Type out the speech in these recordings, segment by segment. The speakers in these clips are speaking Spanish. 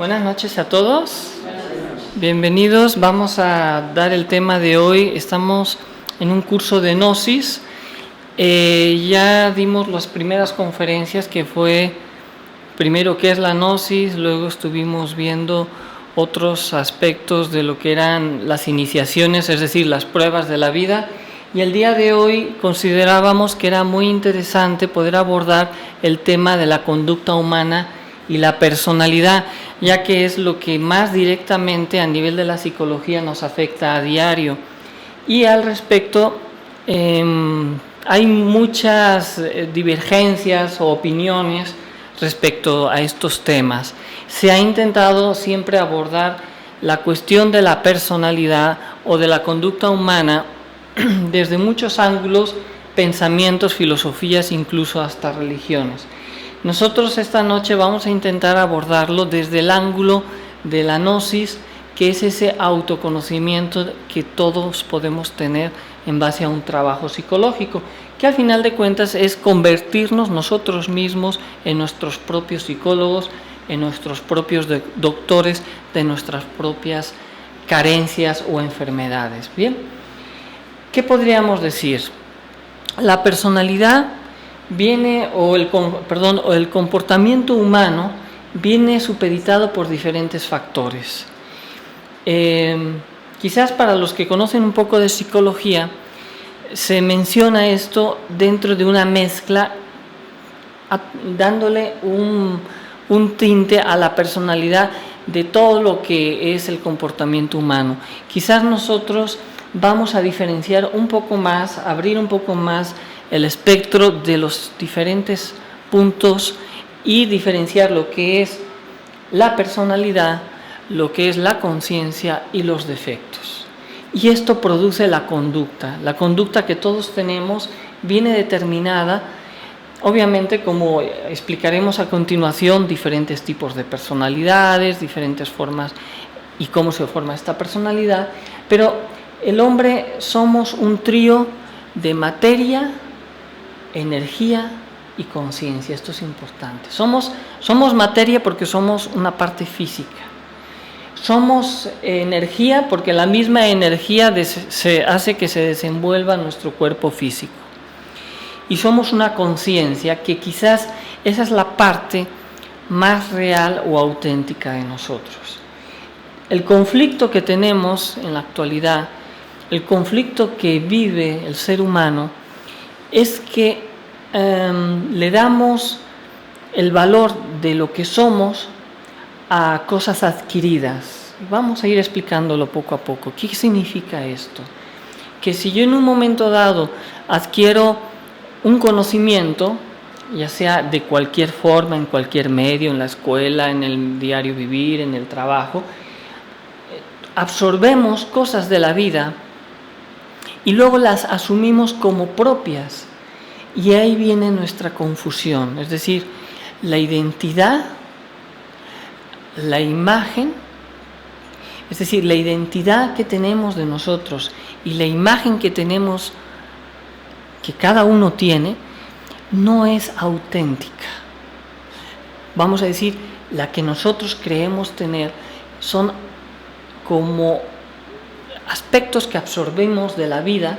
Buenas noches a todos. Bienvenidos. Vamos a dar el tema de hoy. Estamos en un curso de Gnosis. Ya dimos las primeras conferencias, que fue primero qué es la Gnosis, luego estuvimos viendo otros aspectos de lo que eran las iniciaciones, es decir, las pruebas de la vida. Y el día de hoy considerábamos que era muy interesante poder abordar el tema de la conducta humana y la personalidad, ya que es lo que más directamente a nivel de la psicología nos afecta a diario. Y al respecto hay muchas divergencias o opiniones respecto a estos temas. Se ha intentado siempre abordar la cuestión de la personalidad o de la conducta humana desde muchos ángulos, pensamientos, filosofías, incluso hasta religiones. Nosotros esta noche vamos a intentar abordarlo desde el ángulo de la gnosis, que es ese autoconocimiento que todos podemos tener en base a un trabajo psicológico, que al final de cuentas es convertirnos nosotros mismos en nuestros propios psicólogos, en nuestros propios doctores de nuestras propias carencias o enfermedades. Bien, ¿qué podríamos decir? La personalidad viene, o el comportamiento humano viene supeditado por diferentes factores. Quizás para los que conocen un poco de psicología, se menciona esto dentro de una mezcla, dándole un tinte a la personalidad de todo lo que es el comportamiento humano. Quizás nosotros vamos a diferenciar un poco más, abrir un poco más el espectro de los diferentes puntos y diferenciar lo que es la personalidad, lo que es la conciencia y los defectos. Y esto produce la conducta. La conducta que todos tenemos viene determinada, obviamente, como explicaremos a continuación, diferentes tipos de personalidades, diferentes formas y cómo se forma esta personalidad, pero el hombre somos un trío de materia, energía y conciencia. Esto es importante. Somos materia porque somos una parte física. Somos energía porque la misma energía se hace que se desenvuelva nuestro cuerpo físico. Y somos una conciencia, que quizás esa es la parte más real o auténtica de nosotros. El conflicto que tenemos en la actualidad, el conflicto que vive el ser humano, es que le damos el valor de lo que somos a cosas adquiridas. Vamos a ir explicándolo poco a poco. ¿Qué significa esto? Que si yo en un momento dado adquiero un conocimiento, ya sea de cualquier forma, en cualquier medio, en la escuela, en el diario vivir, en el trabajo, absorbemos cosas de la vida y luego las asumimos como propias, y ahí viene nuestra confusión. Es decir, la identidad, la imagen, es decir, la identidad que tenemos de nosotros y la imagen que tenemos, que cada uno tiene, no es auténtica. Vamos a decir, la que nosotros creemos tener son como aspectos que absorbemos de la vida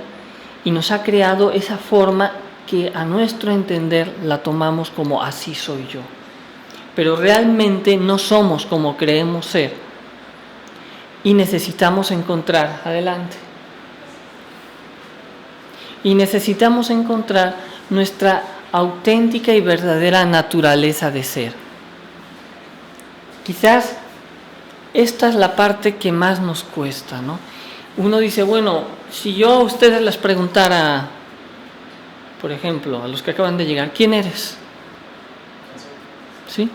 y nos ha creado esa forma que a nuestro entender la tomamos como así soy yo. Pero realmente no somos como creemos ser y necesitamos encontrar, adelante, y necesitamos encontrar nuestra auténtica y verdadera naturaleza de ser. Quizás esta es la parte que más nos cuesta, ¿no? Uno dice, bueno, si yo a ustedes les preguntara, por ejemplo, a los que acaban de llegar, ¿quién eres? ¿Sí?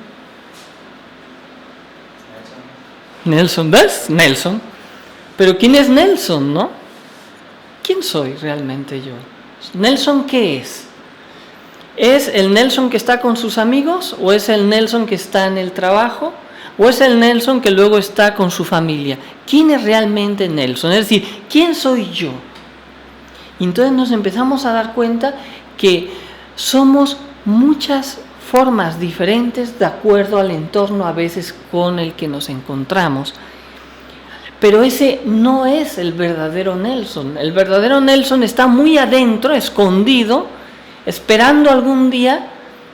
Nelson, ¿ves? Nelson. Pero ¿quién es Nelson, no? ¿Quién soy realmente yo? ¿Nelson qué es? ¿Es el Nelson que está con sus amigos? ¿O es el Nelson que está en el trabajo? ¿O es el Nelson que luego está con su familia? ¿Quién es realmente Nelson? Es decir, ¿quién soy yo? Y entonces nos empezamos a dar cuenta que somos muchas formas diferentes de acuerdo al entorno a veces con el que nos encontramos. Pero ese no es el verdadero Nelson. El verdadero Nelson está muy adentro, escondido, esperando algún día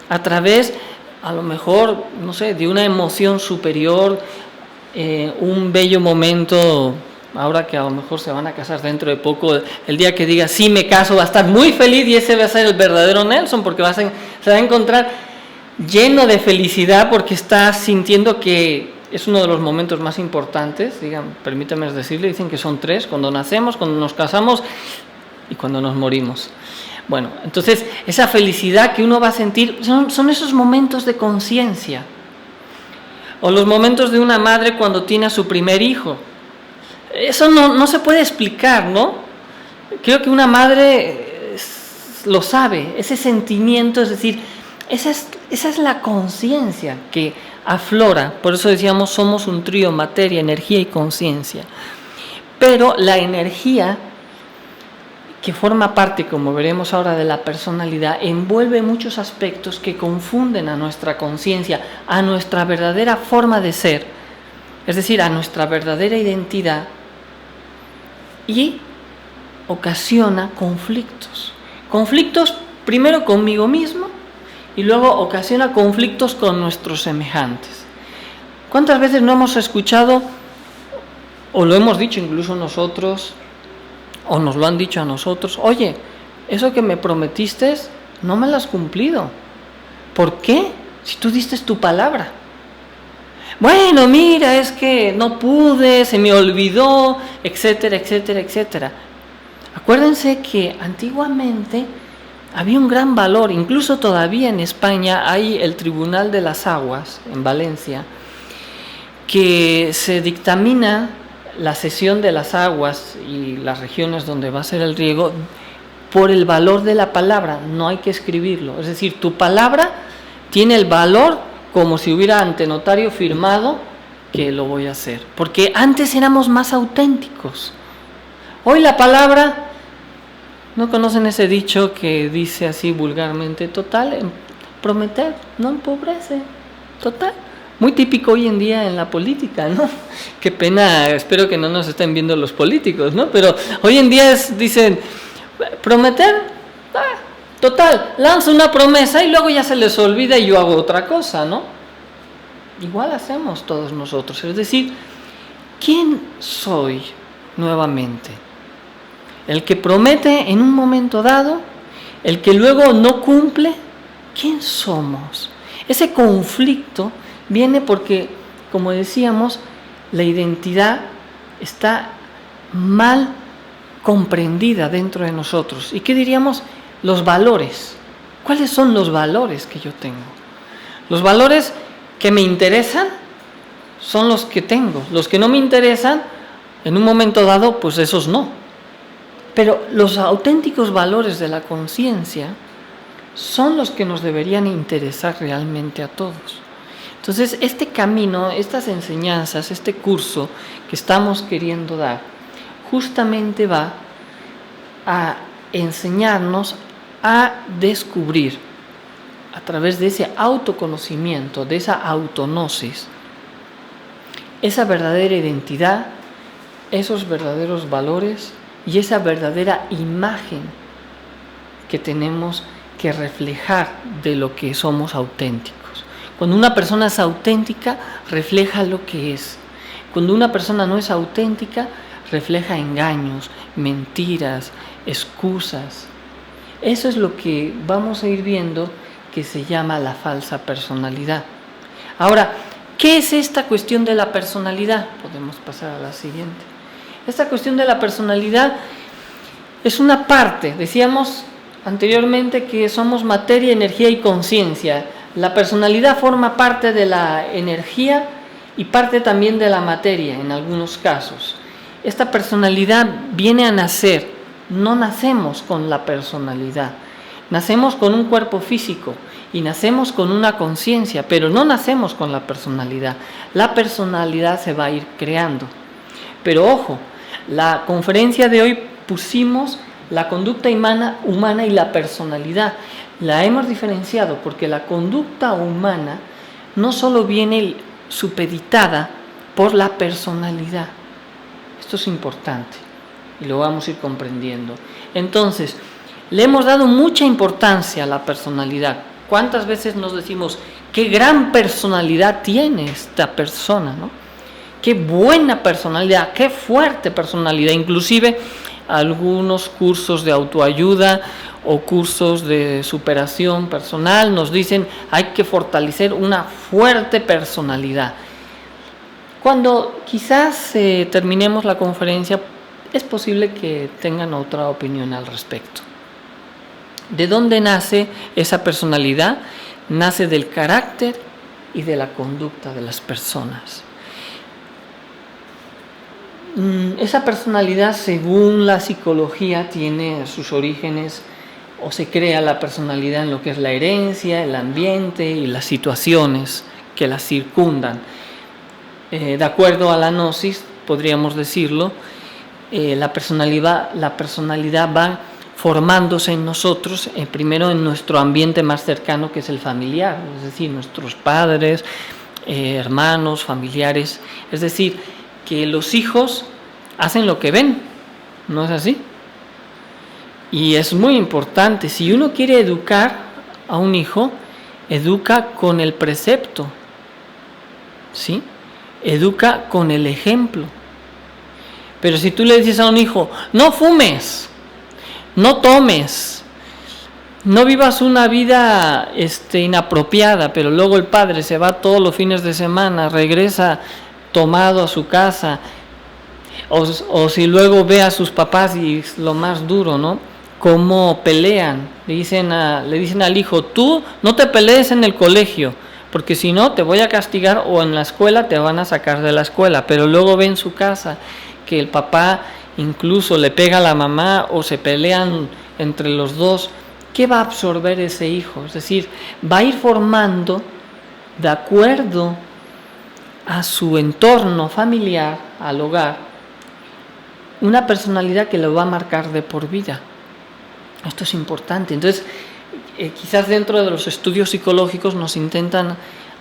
a través, a lo mejor, no sé, de una emoción superior, un bello momento. Ahora que a lo mejor se van a casar dentro de poco, el día que diga sí me caso va a estar muy feliz y ese va a ser el verdadero Nelson, porque se va a encontrar lleno de felicidad porque está sintiendo que es uno de los momentos más importantes. Permítame decirle, dicen que son 3: cuando nacemos, cuando nos casamos y cuando nos morimos. Bueno, entonces esa felicidad que uno va a sentir son esos momentos de conciencia, o los momentos de una madre cuando tiene a su primer hijo. Eso no se puede explicar, ¿no? Creo que una madre lo sabe, ese sentimiento, es decir, esa es la conciencia que aflora. Por eso decíamos, somos un trío: materia, energía y conciencia. Pero la energía, que forma parte, como veremos ahora, de la personalidad, envuelve muchos aspectos que confunden a nuestra conciencia, a nuestra verdadera forma de ser, es decir, a nuestra verdadera identidad, y ocasiona conflictos. Conflictos primero conmigo mismo y luego ocasiona conflictos con nuestros semejantes. ¿Cuántas veces no hemos escuchado, o lo hemos dicho incluso nosotros, o nos lo han dicho a nosotros: oye, eso que me prometiste no me lo has cumplido? ¿Por qué? Si tú diste tu palabra. Bueno, mira, es que no pude, se me olvidó, etcétera, etcétera, etcétera. Acuérdense que antiguamente había un gran valor, incluso todavía en España hay el Tribunal de las Aguas, en Valencia, que se dictamina la cesión de las aguas y las regiones donde va a ser el riego por el valor de la palabra. No hay que escribirlo, es decir, tu palabra tiene el valor como si hubiera ante notario firmado que lo voy a hacer, porque antes éramos más auténticos. Hoy la palabra, ¿no conocen ese dicho que dice así vulgarmente? Total, prometer no empobrece. Total, muy típico hoy en día en la política, ¿no? Qué pena, espero que no nos estén viendo los políticos, ¿no? Pero hoy en día dicen, prometer, total, lanzo una promesa y luego ya se les olvida y yo hago otra cosa, ¿no? Igual hacemos todos nosotros. Es decir, ¿quién soy nuevamente? El que promete en un momento dado, el que luego no cumple. ¿Quién somos? Ese conflicto viene porque, como decíamos, la identidad está mal comprendida dentro de nosotros. ¿Y qué diríamos? Los valores. ¿Cuáles son los valores que yo tengo? Los valores que me interesan son los que tengo. Los que no me interesan, en un momento dado, pues esos no. Pero los auténticos valores de la conciencia son los que nos deberían interesar realmente a todos. Entonces, este camino, estas enseñanzas, este curso que estamos queriendo dar, justamente va a enseñarnos a descubrir, a través de ese autoconocimiento, de esa autognosis, esa verdadera identidad, esos verdaderos valores y esa verdadera imagen que tenemos que reflejar de lo que somos auténticos. Cuando una persona es auténtica, refleja lo que es. Cuando una persona no es auténtica, refleja engaños, mentiras, excusas. Eso es lo que vamos a ir viendo, que se llama la falsa personalidad. Ahora, ¿qué es esta cuestión de la personalidad? Podemos pasar a la siguiente. Esta cuestión de la personalidad es una parte, decíamos anteriormente que somos materia, energía y conciencia. La personalidad forma parte de la energía y parte también de la materia en algunos casos. Esta personalidad viene a nacer, no nacemos con la personalidad, nacemos con un cuerpo físico y nacemos con una conciencia, pero no nacemos con la personalidad. La personalidad se va a ir creando. Pero ojo, la conferencia de hoy pusimos la conducta humana y la personalidad. La hemos diferenciado porque la conducta humana no solo viene supeditada por la personalidad. Esto es importante y lo vamos a ir comprendiendo. Entonces, le hemos dado mucha importancia a la personalidad. ¿Cuántas veces nos decimos qué gran personalidad tiene esta persona, ¿no? Qué buena personalidad, qué fuerte personalidad. Inclusive algunos cursos de autoayuda o cursos de superación personal nos dicen hay que fortalecer una fuerte personalidad. Cuando quizás terminemos la conferencia, es posible que tengan otra opinión al respecto. ¿De dónde nace esa personalidad? Nace del carácter y de la conducta de las personas. Esa personalidad, según la psicología, tiene sus orígenes, o se crea la personalidad en lo que es la herencia, el ambiente y las situaciones que la circundan. De acuerdo a la gnosis, podríamos decirlo, la personalidad va formándose en nosotros, primero en nuestro ambiente más cercano, que es el familiar, es decir, nuestros padres, hermanos, familiares. Es decir, que los hijos hacen lo que ven, ¿no es así? Y es muy importante, si uno quiere educar a un hijo, educa con el precepto, ¿sí? Educa con el ejemplo. Pero si tú le dices a un hijo, no fumes, no tomes, no vivas una vida inapropiada, pero luego el padre se va todos los fines de semana, regresa tomado a su casa, o si luego ve a sus papás, y es lo más duro, ¿no? Cómo pelean, le dicen al hijo, tú no te pelees en el colegio, porque si no te voy a castigar, o en la escuela te van a sacar de la escuela. Pero luego ve en su casa que el papá incluso le pega a la mamá o se pelean entre los dos. ¿Qué va a absorber ese hijo? Es decir, va a ir formando de acuerdo a su entorno familiar, al hogar, una personalidad que lo va a marcar de por vida. Esto es importante. Entonces, quizás dentro de los estudios psicológicos nos intentan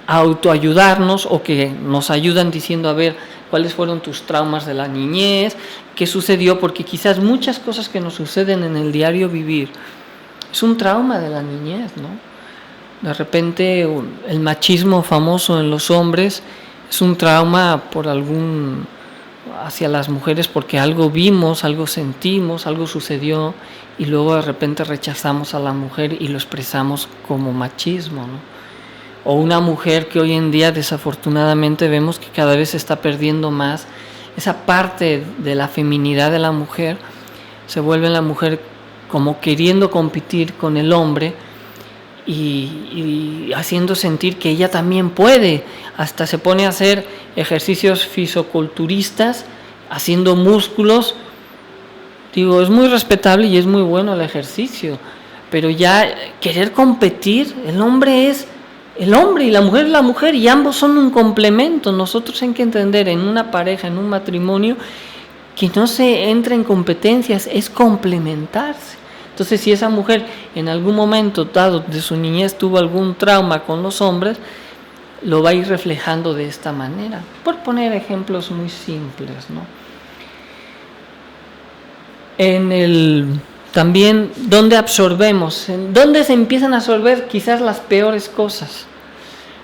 autoayudarnos, o que nos ayudan diciendo, a ver, cuáles fueron tus traumas de la niñez, qué sucedió, porque quizás muchas cosas que nos suceden en el diario vivir es un trauma de la niñez, ¿no? De repente el machismo famoso en los hombres es un trauma hacia las mujeres, porque algo vimos, algo sentimos, algo sucedió, y luego de repente rechazamos a la mujer y lo expresamos como machismo, ¿no? O una mujer que hoy en día desafortunadamente vemos que cada vez se está perdiendo más esa parte de la feminidad de la mujer, se vuelve la mujer como queriendo competir con el hombre y haciendo sentir que ella también puede, hasta se pone a hacer ejercicios fisiculturistas, haciendo músculos. Digo, es muy respetable y es muy bueno el ejercicio, pero ya querer competir, el hombre es el hombre y la mujer es la mujer, y ambos son un complemento. Nosotros hay que entender en una pareja, en un matrimonio, que no se entra en competencias, es complementarse. Entonces, si esa mujer en algún momento dado de su niñez tuvo algún trauma con los hombres, lo va a ir reflejando de esta manera, por poner ejemplos muy simples, ¿no? También, ¿dónde absorbemos? ¿Dónde se empiezan a absorber quizás las peores cosas?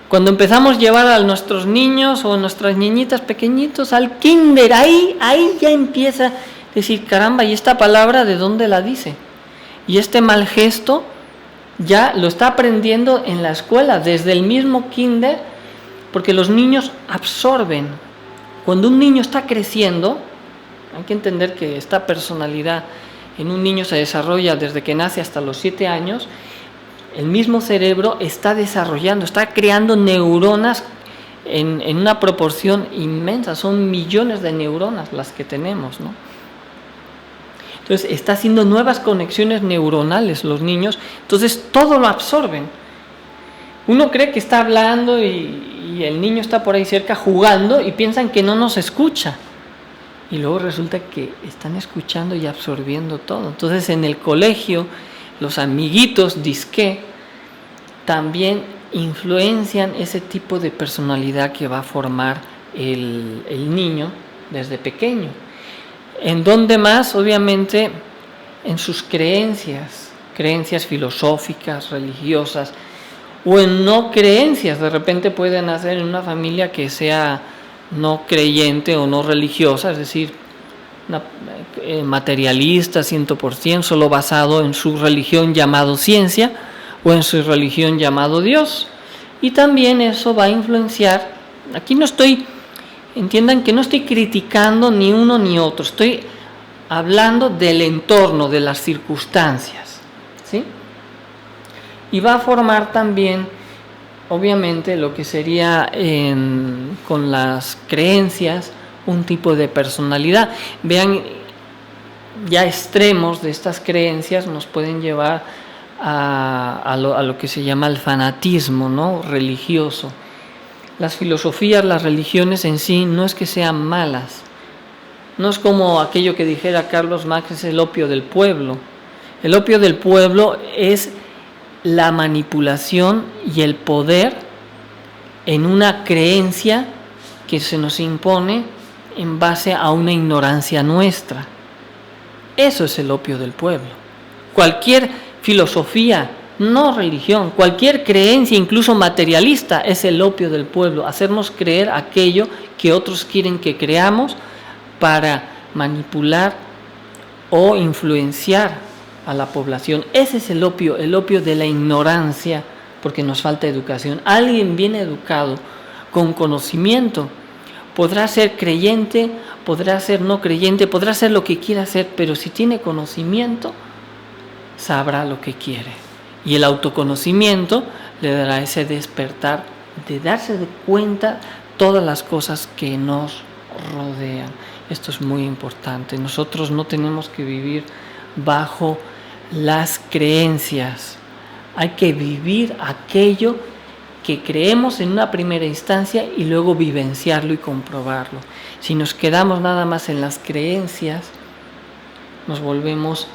Cuando empezamos a llevar a nuestros niños o nuestras niñitas pequeñitos al kinder, ahí ya empieza a decir, caramba, ¿y esta palabra de dónde la dice? Y este mal gesto ya lo está aprendiendo en la escuela, desde el mismo kinder, porque los niños absorben. Cuando un niño está creciendo, hay que entender que esta personalidad en un niño se desarrolla desde que nace hasta los 7 años, el mismo cerebro está desarrollando, está creando neuronas en una proporción inmensa, son millones de neuronas las que tenemos, ¿no? Entonces está haciendo nuevas conexiones neuronales los niños, entonces todo lo absorben. Uno cree que está hablando y el niño está por ahí cerca jugando y piensan que no nos escucha. y luego resulta que están escuchando y absorbiendo todo. Entonces en el colegio los amiguitos disque también influencian ese tipo de personalidad que va a formar el niño desde pequeño. ¿En dónde más? Obviamente en sus creencias filosóficas, religiosas, o en no creencias. De repente puede nacer en una familia que sea no creyente o no religiosa, es decir, materialista 100%, solo basado en su religión llamado ciencia o en su religión llamado Dios. Y también eso va a influenciar. Aquí entiendan que no estoy criticando ni uno ni otro, estoy hablando del entorno, de las circunstancias, ¿sí? Y va a formar también, obviamente, lo que sería con las creencias, un tipo de personalidad. Vean, ya extremos de estas creencias nos pueden llevar a lo que se llama el fanatismo, ¿no? Religioso. Las filosofías, las religiones en sí no es que sean malas. No es como aquello que dijera Carlos Marx, es el opio del pueblo. El opio del pueblo es la manipulación y el poder en una creencia que se nos impone en base a una ignorancia nuestra. Eso es el opio del pueblo. Cualquier filosofía, no religión, cualquier creencia, incluso materialista, es el opio del pueblo. Hacernos creer aquello que otros quieren que creamos para manipular o influenciar a la población. Ese es el opio de la ignorancia, porque nos falta educación. Alguien bien educado, con conocimiento, podrá ser creyente, podrá ser no creyente, podrá ser lo que quiera ser, pero si tiene conocimiento, sabrá lo que quiere. Y el autoconocimiento le dará ese despertar de darse de cuenta todas las cosas que nos rodean. Esto es muy importante. Nosotros no tenemos que vivir bajo las creencias. Hay que vivir aquello que creemos en una primera instancia y luego vivenciarlo y comprobarlo. Si nos quedamos nada más en las creencias, nos volvemos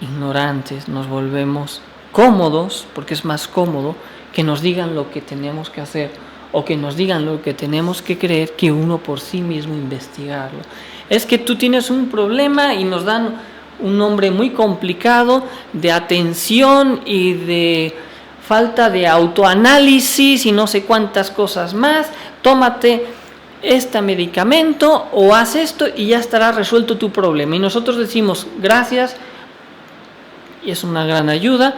ignorantes, nos volvemos cómodos, porque es más cómodo que nos digan lo que tenemos que hacer o que nos digan lo que tenemos que creer que uno por sí mismo investigarlo. Es que tú tienes un problema y nos dan un nombre muy complicado de atención y de falta de autoanálisis y no sé cuántas cosas más. Tómate este medicamento o haz esto y ya estará resuelto tu problema. Y nosotros decimos gracias y es una gran ayuda,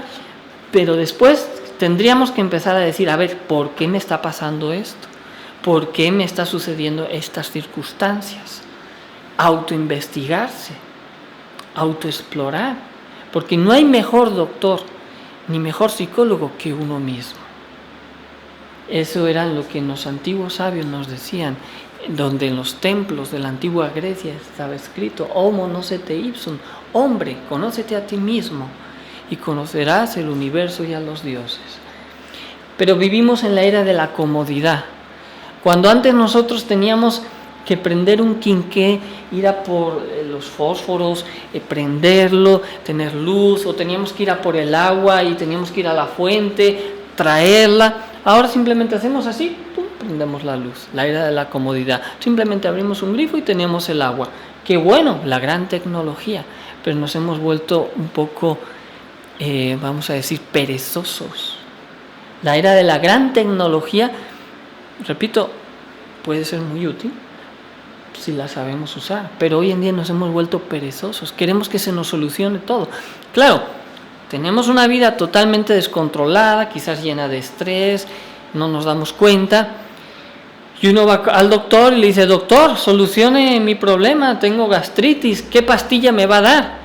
pero después tendríamos que empezar a decir, a ver, ¿por qué me está pasando esto? ¿Por qué me está sucediendo estas circunstancias? Autoinvestigarse, autoexplorar, porque no hay mejor doctor ni mejor psicólogo que uno mismo. Eso era lo que los antiguos sabios nos decían, donde en los templos de la antigua Grecia estaba escrito, Homo nocete ipsum, hombre, conócete a ti mismo y conocerás el universo y a los dioses. Pero vivimos en la era de la comodidad. Cuando antes nosotros teníamos que prender un quinqué, ir a por los fósforos, prenderlo, tener luz, o teníamos que ir a por el agua y teníamos que ir a la fuente, traerla. Ahora simplemente hacemos así, ¡pum!, prendemos la luz. La era de la comodidad. Simplemente abrimos un grifo y tenemos el agua. Qué bueno, la gran tecnología, pero nos hemos vuelto un poco, vamos a decir, perezosos. La era de la gran tecnología, repito, puede ser muy útil si la sabemos usar, pero hoy en día nos hemos vuelto perezosos, queremos que se nos solucione todo. Claro, tenemos una vida totalmente descontrolada, quizás llena de estrés, no nos damos cuenta, y uno va al doctor y le dice, doctor, solucione mi problema, tengo gastritis, ¿qué pastilla me va a dar?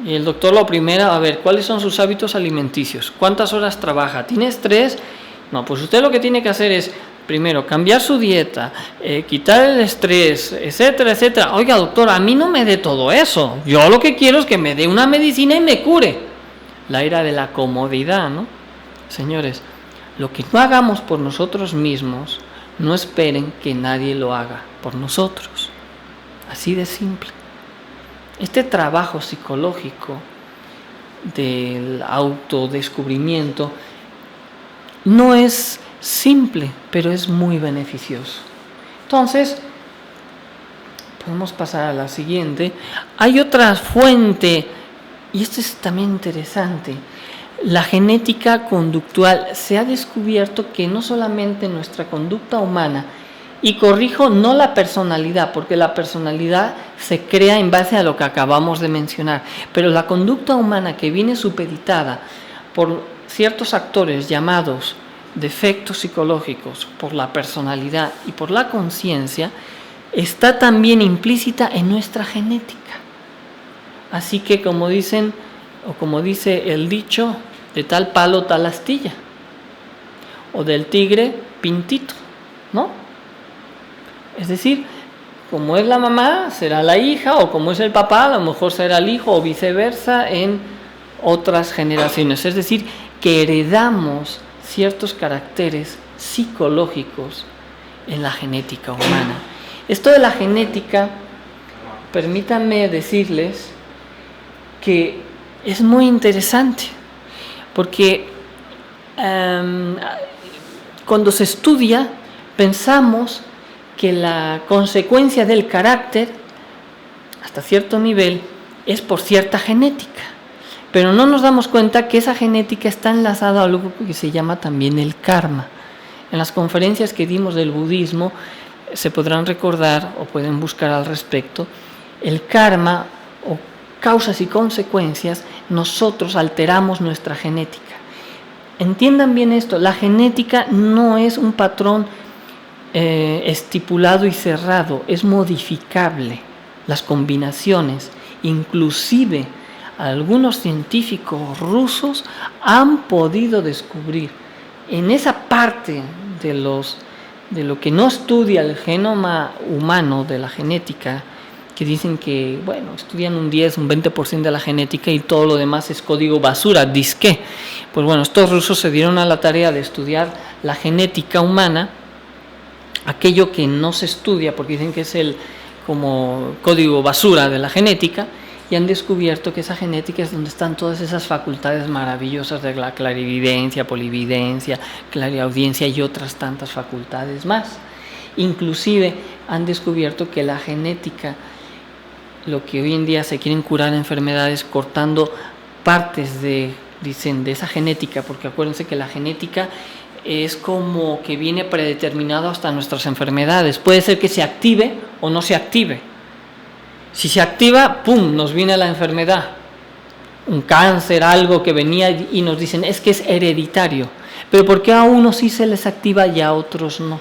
Y el doctor lo primero, a ver, ¿cuáles son sus hábitos alimenticios? ¿Cuántas horas trabaja? ¿Tiene estrés? No, pues usted lo que tiene que hacer es, primero, cambiar su dieta, quitar el estrés, etcétera, etcétera. Oiga, doctor, a mí no me dé todo eso. Yo lo que quiero es que me dé una medicina y me cure. La era de la comodidad, ¿no? Señores, lo que no hagamos por nosotros mismos, no esperen que nadie lo haga por nosotros. así de simple. Este trabajo psicológico del autodescubrimiento no es simple, pero es muy beneficioso. Entonces, podemos pasar a la siguiente. Hay otra fuente, y esto es también interesante. La genética conductual. Se ha descubierto que no solamente nuestra conducta humana, y corrijo, no la personalidad, porque la personalidad se crea en base a lo que acabamos de mencionar, pero la conducta humana que viene supeditada por ciertos actores llamados defectos psicológicos, por la personalidad y por la conciencia, está también implícita en nuestra genética. Así que como dicen, o como dice el dicho, de tal palo tal astilla, o del tigre pintito, ¿no? Es decir, como es la mamá, será la hija, o como es el papá, a lo mejor será el hijo, o viceversa en otras generaciones. Es decir, que heredamos ciertos caracteres psicológicos en la genética humana. Esto de la genética, permítanme decirles que es muy interesante, porque cuando se estudia, pensamos que la consecuencia del carácter, hasta cierto nivel, es por cierta genética. Pero no nos damos cuenta que esa genética está enlazada a algo que se llama también el karma. En las conferencias que dimos del budismo, se podrán recordar o pueden buscar al respecto, el karma o causas y consecuencias, nosotros alteramos nuestra genética. Entiendan bien esto, la genética no es un patrón estipulado y cerrado, es modificable. Las combinaciones, inclusive algunos científicos rusos han podido descubrir en esa parte de lo que no estudia el genoma humano de la genética, que dicen que, bueno, estudian un 10, un 20% de la genética y todo lo demás es código basura, disque. Pues bueno, estos rusos se dieron a la tarea de estudiar la genética humana, aquello que no se estudia porque dicen que es el como código basura de la genética, y han descubierto que esa genética es donde están todas esas facultades maravillosas de la clarividencia, polividencia, clariaudiencia y otras tantas facultades más. Inclusive han descubierto que la genética, lo que hoy en día se quieren curar enfermedades cortando partes de esa genética, porque acuérdense que la genética es como que viene predeterminado hasta nuestras enfermedades. Puede ser que se active o no se active. Si se activa, ¡pum!, nos viene la enfermedad. Un cáncer, algo que venía y nos dicen, es que es hereditario. Pero ¿por qué a unos sí se les activa y a otros no?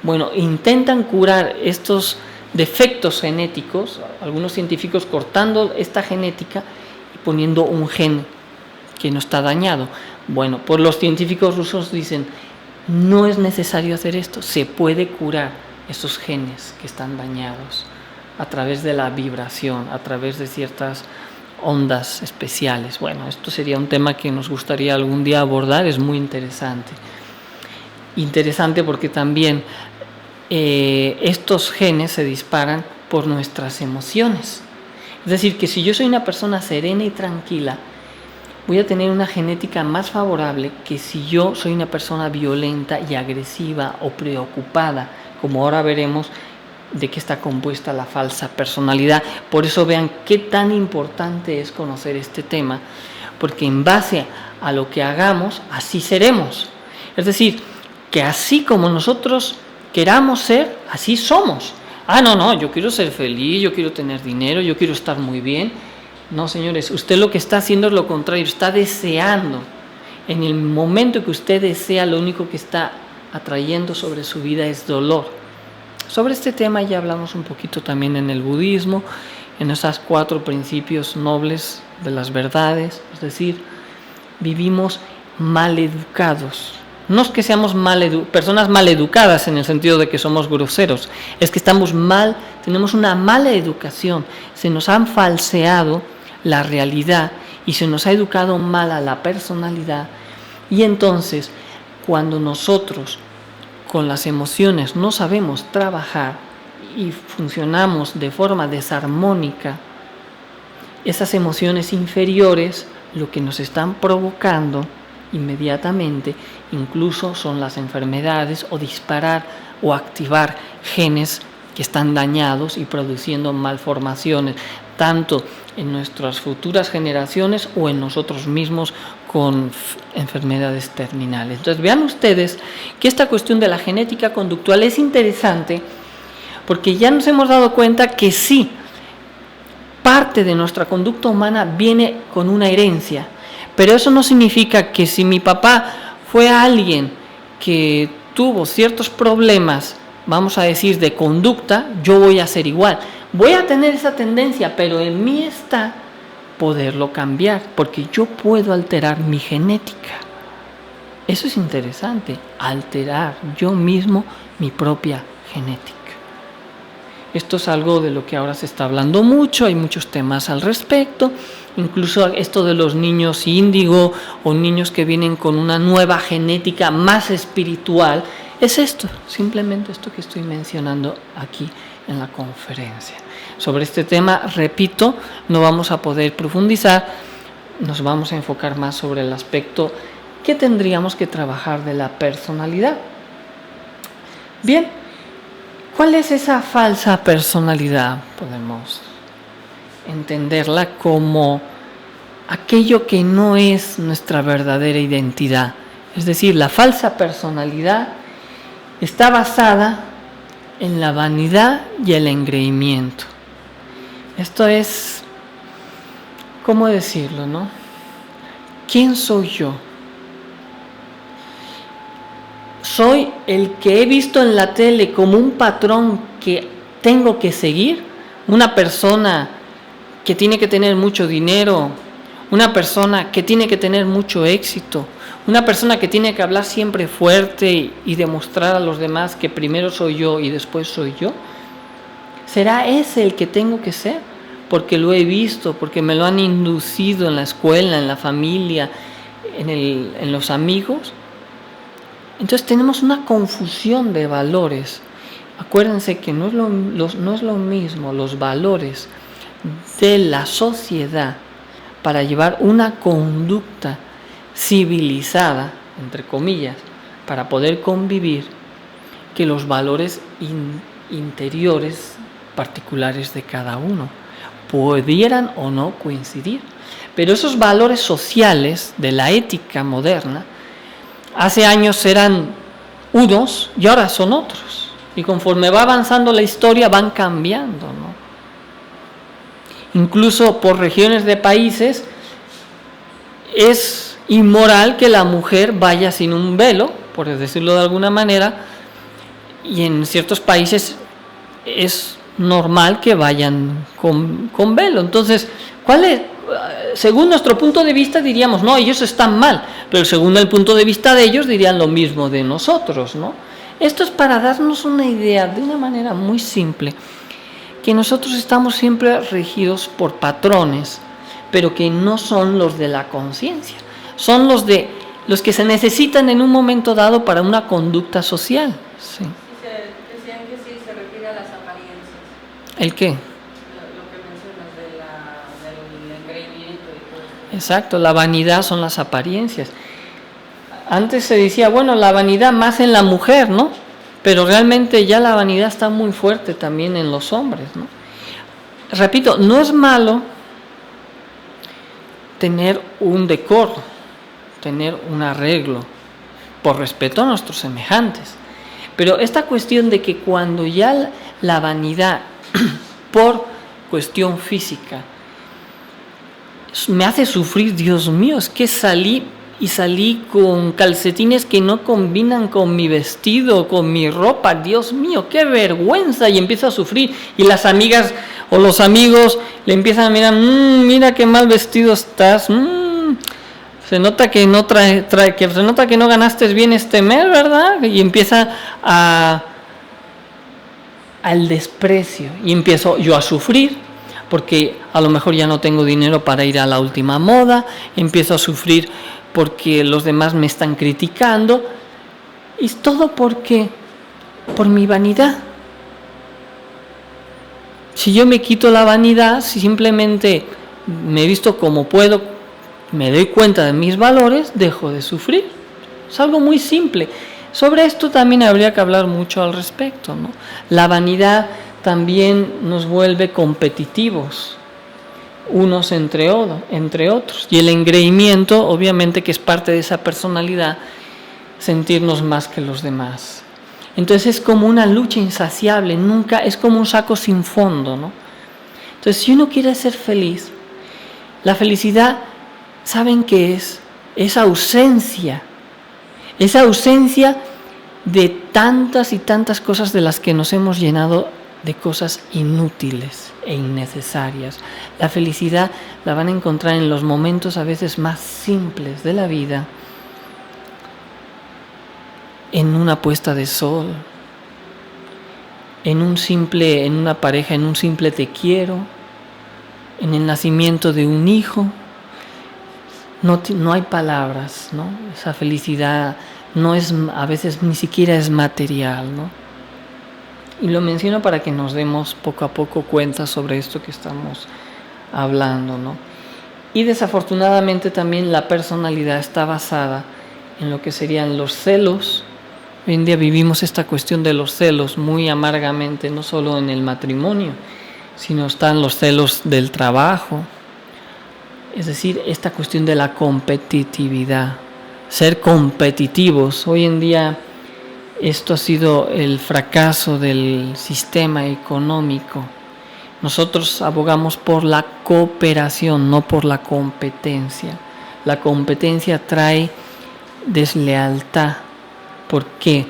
Bueno, intentan curar estos defectos genéticos, algunos científicos cortando esta genética y poniendo un gen que no está dañado. Bueno, pues los científicos rusos dicen, no es necesario hacer esto, se puede curar esos genes que están dañados a través de la vibración, a través de ciertas ondas especiales. Bueno, esto sería un tema que nos gustaría algún día abordar, es muy interesante. Interesante porque también estos genes se disparan por nuestras emociones. Es decir, que si yo soy una persona serena y tranquila, voy a tener una genética más favorable que si yo soy una persona violenta y agresiva o preocupada, como ahora veremos de qué está compuesta la falsa personalidad. Por eso vean qué tan importante es conocer este tema, porque en base a lo que hagamos, así seremos. Es decir, que así como nosotros queramos ser, así somos. No, yo quiero ser feliz, yo quiero tener dinero, yo quiero estar muy bien. No, señores, usted lo que está haciendo es lo contrario, está deseando. En el momento que usted desea, lo único que está atrayendo sobre su vida es dolor. Sobre este tema ya hablamos un poquito también en el budismo, en esos 4 principios nobles de las verdades, es decir, vivimos mal educados. No es que seamos personas mal educadas en el sentido de que somos groseros, es que estamos mal, tenemos una mala educación, se nos han falseado la realidad y se nos ha educado mal a la personalidad, y entonces cuando nosotros con las emociones no sabemos trabajar y funcionamos de forma desarmónica, esas emociones inferiores lo que nos están provocando inmediatamente incluso son las enfermedades o disparar o activar genes que están dañados y produciendo malformaciones, tanto en nuestras futuras generaciones o en nosotros mismos con enfermedades terminales. Entonces vean ustedes que esta cuestión de la genética conductual es interesante porque ya nos hemos dado cuenta que sí, parte de nuestra conducta humana viene con una herencia, pero eso no significa que si mi papá fue alguien que tuvo ciertos problemas, vamos a decir, de conducta, yo voy a ser igual. Voy a tener esa tendencia, pero en mí está poderlo cambiar, porque yo puedo alterar mi genética. Eso es interesante, alterar yo mismo mi propia genética. Esto es algo de lo que ahora se está hablando mucho, hay muchos temas al respecto, incluso esto de los niños índigo o niños que vienen con una nueva genética más espiritual, es esto, simplemente esto que estoy mencionando aquí en la conferencia. Sobre este tema, repito, no vamos a poder profundizar, nos vamos a enfocar más sobre el aspecto que tendríamos que trabajar de la personalidad. Bien, ¿cuál es esa falsa personalidad? Podemos entenderla como aquello que no es nuestra verdadera identidad. Es decir, la falsa personalidad está basada en la vanidad y el engreimiento. Esto es, ¿cómo decirlo, no? ¿Quién soy yo? ¿Soy el que he visto en la tele como un patrón que tengo que seguir? Una persona que tiene que tener mucho dinero, una persona que tiene que tener mucho éxito, una persona que tiene que hablar siempre fuerte y demostrar a los demás que primero soy yo y después soy yo. ¿Será ese el que tengo que ser? Porque lo he visto, porque me lo han inducido en la escuela, en la familia, en los amigos. Entonces tenemos una confusión de valores. Acuérdense que no es lo mismo los valores de la sociedad para llevar una conducta civilizada, entre comillas, para poder convivir, que los valores interiores particulares de cada uno pudieran o no coincidir. Pero esos valores sociales de la ética moderna hace años eran unos y ahora son otros, y conforme va avanzando la historia van cambiando, ¿no? Incluso por regiones de países es inmoral que la mujer vaya sin un velo, por decirlo de alguna manera, y en ciertos países es normal que vayan con velo. Entonces, ¿cuál es? Según nuestro punto de vista diríamos, no, ellos están mal, pero según el punto de vista de ellos dirían lo mismo de nosotros, ¿no? Esto es para darnos una idea de una manera muy simple, que nosotros estamos siempre regidos por patrones, pero que no son los de la conciencia, son los que se necesitan en un momento dado para una conducta social. Sí. Decían que sí se refiere a las apariencias. ¿El qué? Lo que mencionas del engreimiento y todo eso. Exacto, la vanidad son las apariencias. Antes se decía, bueno, la vanidad más en la mujer, ¿no? Pero realmente ya la vanidad está muy fuerte también en los hombres, ¿no? Repito, no es malo tener un decoro, tener un arreglo, por respeto a nuestros semejantes. Pero esta cuestión de que cuando ya la vanidad, por cuestión física, me hace sufrir, Dios mío, es que salí con calcetines que no combinan con mi vestido, con mi ropa, Dios mío, qué vergüenza, y empiezo a sufrir, y las amigas o los amigos le empiezan a mirar, mira qué mal vestido estás, se nota que no se nota que no ganaste bien este mes, ¿verdad? Y empieza al desprecio, y empiezo yo a sufrir, porque a lo mejor ya no tengo dinero para ir a la última moda, empiezo a sufrir porque los demás me están criticando, y es todo porque por mi vanidad. Si yo me quito la vanidad, si simplemente me he visto como puedo, me doy cuenta de mis valores, dejo de sufrir. Es algo muy simple. Sobre esto también habría que hablar mucho al respecto, ¿no? La vanidad también nos vuelve competitivos, unos entre otros. Y el engreimiento, obviamente, que es parte de esa personalidad, sentirnos más que los demás. Entonces es como una lucha insaciable, nunca, es como un saco sin fondo, ¿no? Entonces, si uno quiere ser feliz, la felicidad, ¿saben qué es? Esa ausencia de tantas y tantas cosas de las que nos hemos llenado, de cosas inútiles e innecesarias. La felicidad la van a encontrar en los momentos a veces más simples de la vida, en una puesta de sol, en una pareja, en un simple te quiero, en el nacimiento de un hijo. No hay palabras, ¿no? Esa felicidad no es, a veces ni siquiera es material, ¿no? Y lo menciono para que nos demos poco a poco cuenta sobre esto que estamos hablando, ¿no? Y desafortunadamente también la personalidad está basada en lo que serían los celos. Hoy en día vivimos esta cuestión de los celos muy amargamente, no solo en el matrimonio, sino están los celos del trabajo. Es decir, esta cuestión de la competitividad, ser competitivos. Hoy en día esto ha sido el fracaso del sistema económico. Nosotros abogamos por la cooperación, no por la competencia. La competencia trae deslealtad. ¿Por qué?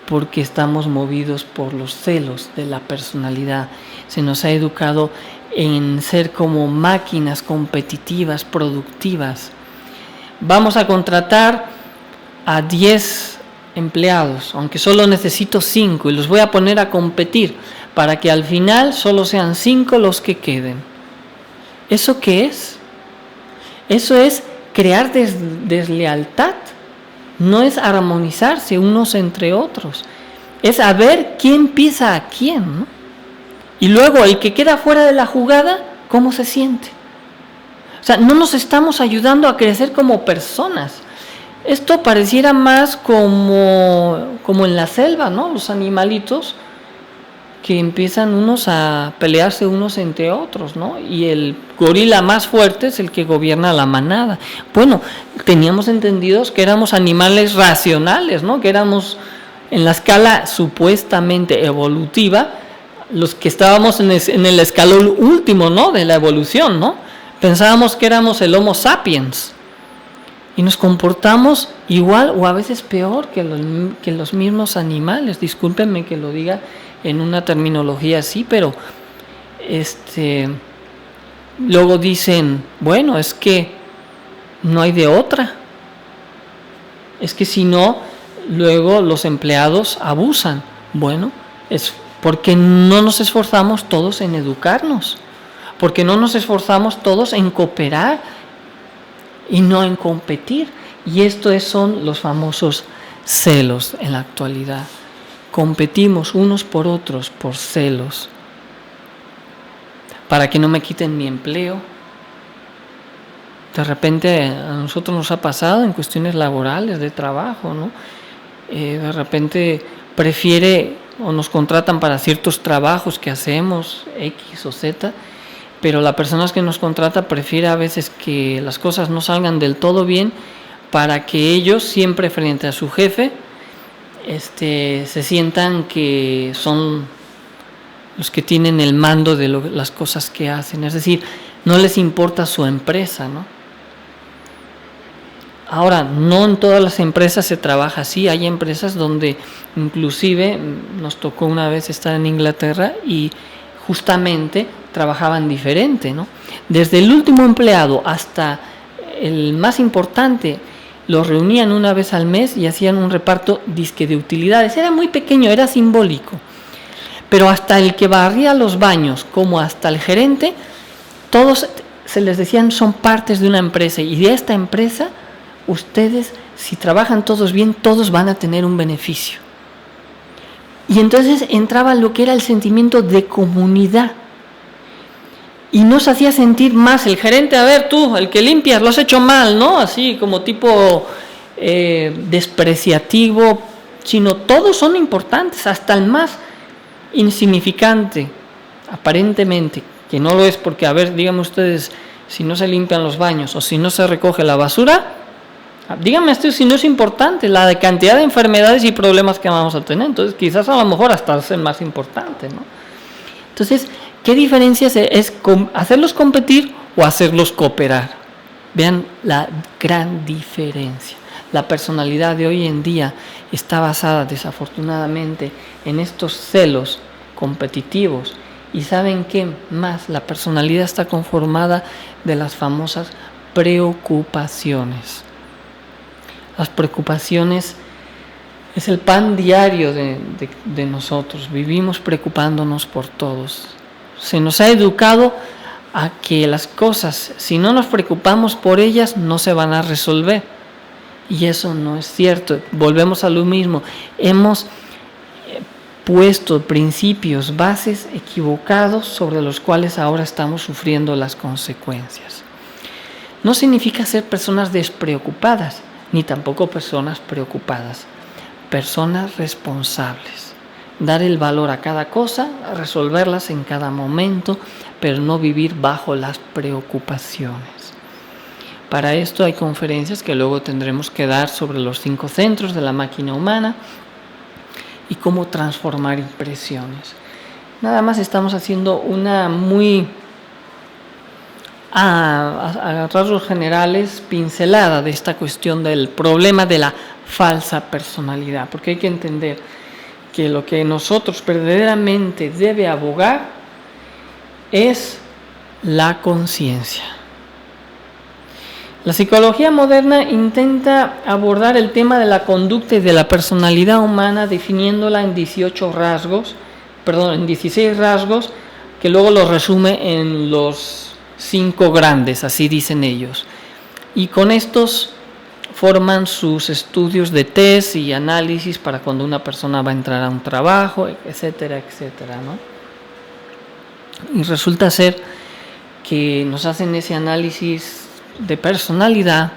Porque estamos movidos por los celos de la personalidad. Se nos ha educado en ser como máquinas competitivas, productivas. Vamos a contratar a 10 empleados, aunque solo necesito 5, y los voy a poner a competir para que al final solo sean 5 los que queden. ¿Eso qué es? Eso es crear deslealtad. No es armonizarse unos entre otros. Es a ver quién pisa a quién, ¿no? Y luego el que queda fuera de la jugada, ¿cómo se siente? O sea, no nos estamos ayudando a crecer como personas. Esto pareciera más como en la selva, ¿no? Los animalitos que empiezan unos a pelearse unos entre otros, ¿no? Y el gorila más fuerte es el que gobierna la manada. Bueno, teníamos entendidos que éramos animales racionales, ¿no? Que éramos en la escala supuestamente evolutiva, los que estábamos en el escalón último, ¿no? De la evolución, ¿no? Pensábamos que éramos el Homo sapiens y nos comportamos igual o a veces peor que los mismos animales. Discúlpenme que lo diga en una terminología así, pero luego dicen, bueno, es que no hay de otra. Es que si no, luego los empleados abusan. Bueno, es porque no nos esforzamos todos en educarnos, porque no nos esforzamos todos en cooperar y no en competir. Y esto son los famosos celos en la actualidad. Competimos unos por otros por celos, para que no me quiten mi empleo. De repente a nosotros nos ha pasado en cuestiones laborales, de trabajo, ¿no? De repente prefiere o nos contratan para ciertos trabajos que hacemos, X o Z, pero la persona que nos contrata prefiere a veces que las cosas no salgan del todo bien para que ellos siempre frente a su jefe se sientan que son los que tienen el mando de las cosas que hacen. Es decir, no les importa su empresa, ¿no? Ahora, no en todas las empresas se trabaja así. Hay empresas donde inclusive nos tocó una vez estar en Inglaterra y justamente trabajaban diferente, ¿no? Desde el último empleado hasta el más importante los reunían una vez al mes y hacían un reparto disque de utilidades. Era muy pequeño, era simbólico. Pero hasta el que barría los baños, como hasta el gerente, todos se les decían son partes de una empresa, y de esta empresa ustedes, si trabajan todos bien, todos van a tener un beneficio. Y entonces entraba lo que era el sentimiento de comunidad. y nos hacía sentir más el gerente, a ver tú, el que limpias, lo has hecho mal, ¿no? Así como tipo despreciativo, sino todos son importantes, hasta el más insignificante, aparentemente, que no lo es porque, a ver, díganme ustedes, si no se limpian los baños o si no se recoge la basura, díganme ustedes si no es importante la de cantidad de enfermedades y problemas que vamos a tener. Entonces quizás a lo mejor hasta es el más importante, ¿no? Entonces, ¿qué diferencia es hacerlos competir o hacerlos cooperar? Vean la gran diferencia. La personalidad de hoy en día está basada desafortunadamente en estos celos competitivos. Y ¿saben qué más? La personalidad está conformada de las famosas preocupaciones. Las preocupaciones es el pan diario de nosotros. Vivimos preocupándonos por todos. Se nos ha educado a que las cosas, si no nos preocupamos por ellas, no se van a resolver. Y eso no es cierto. Volvemos a lo mismo. Hemos puesto principios, bases equivocados sobre los cuales ahora estamos sufriendo las consecuencias. No significa ser personas despreocupadas, ni tampoco personas preocupadas. Personas responsables. Dar el valor a cada cosa, resolverlas en cada momento, pero no vivir bajo las preocupaciones. Para esto hay conferencias que luego tendremos que dar sobre los 5 centros de la máquina humana y cómo transformar impresiones. Nada más estamos haciendo una muy, a rasgos generales, pincelada de esta cuestión del problema de la falsa personalidad, porque hay que entender que lo que nosotros verdaderamente debe abogar es la conciencia. La psicología moderna intenta abordar el tema de la conducta y de la personalidad humana definiéndola en 16 rasgos, que luego los resume en los 5 grandes, así dicen ellos. Y con estos forman sus estudios de test y análisis para cuando una persona va a entrar a un trabajo, etcétera, etcétera, ¿no? Y resulta ser que nos hacen ese análisis de personalidad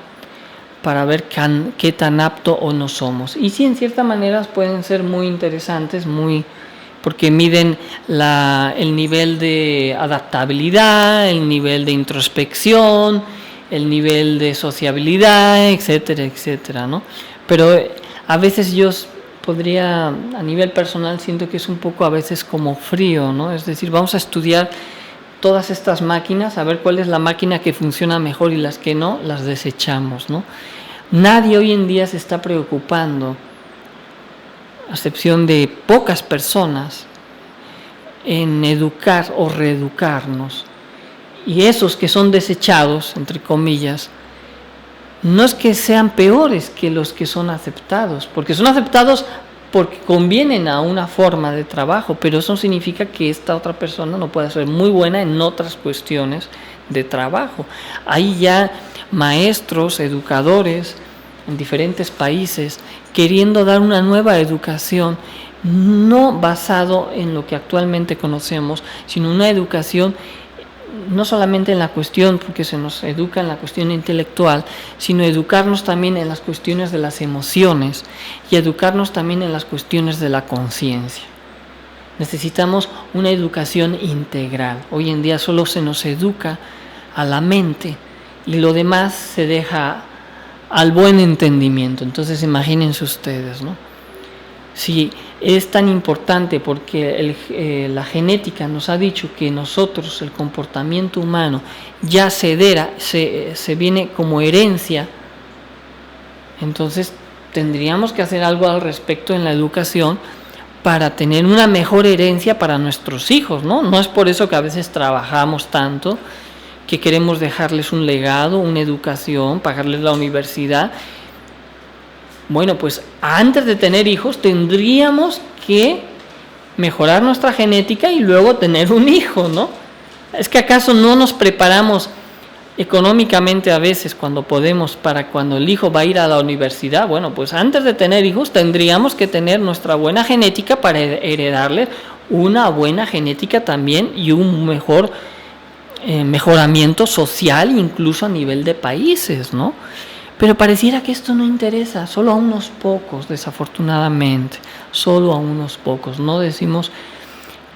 para ver qué tan apto o no somos. Y sí, en cierta manera pueden ser muy interesantes, porque miden el nivel de adaptabilidad, el nivel de introspección, el nivel de sociabilidad, etcétera, etcétera, ¿no? Pero a veces yo a nivel personal, siento que es un poco a veces como frío, ¿no? Es decir, vamos a estudiar todas estas máquinas, a ver cuál es la máquina que funciona mejor y las que no, las desechamos, ¿no? Nadie hoy en día se está preocupando, a excepción de pocas personas, en educar o reeducarnos. Y esos que son desechados, entre comillas, no es que sean peores que los que son aceptados, porque son aceptados porque convienen a una forma de trabajo, pero eso significa que esta otra persona no puede ser muy buena en otras cuestiones de trabajo. Hay ya maestros, educadores en diferentes países queriendo dar una nueva educación, no basado en lo que actualmente conocemos, sino una educación no solamente en la cuestión, porque se nos educa en la cuestión intelectual, sino educarnos también en las cuestiones de las emociones y educarnos también en las cuestiones de la conciencia. Necesitamos una educación integral. Hoy en día solo se nos educa a la mente y lo demás se deja al buen entendimiento. Entonces imagínense ustedes, ¿no? Si es tan importante porque la genética nos ha dicho que nosotros, el comportamiento humano, ya se viene como herencia, entonces tendríamos que hacer algo al respecto en la educación para tener una mejor herencia para nuestros hijos, ¿no? No es por eso que a veces trabajamos tanto, que queremos dejarles un legado, una educación, pagarles la universidad. Bueno, pues antes de tener hijos tendríamos que mejorar nuestra genética y luego tener un hijo, ¿no? ¿Es que acaso no nos preparamos económicamente a veces cuando podemos para cuando el hijo va a ir a la universidad? Bueno, pues antes de tener hijos tendríamos que tener nuestra buena genética para heredarle una buena genética también y un mejor mejoramiento social, incluso a nivel de países, ¿no? Pero pareciera que esto no interesa, solo a unos pocos, desafortunadamente, solo a unos pocos. No decimos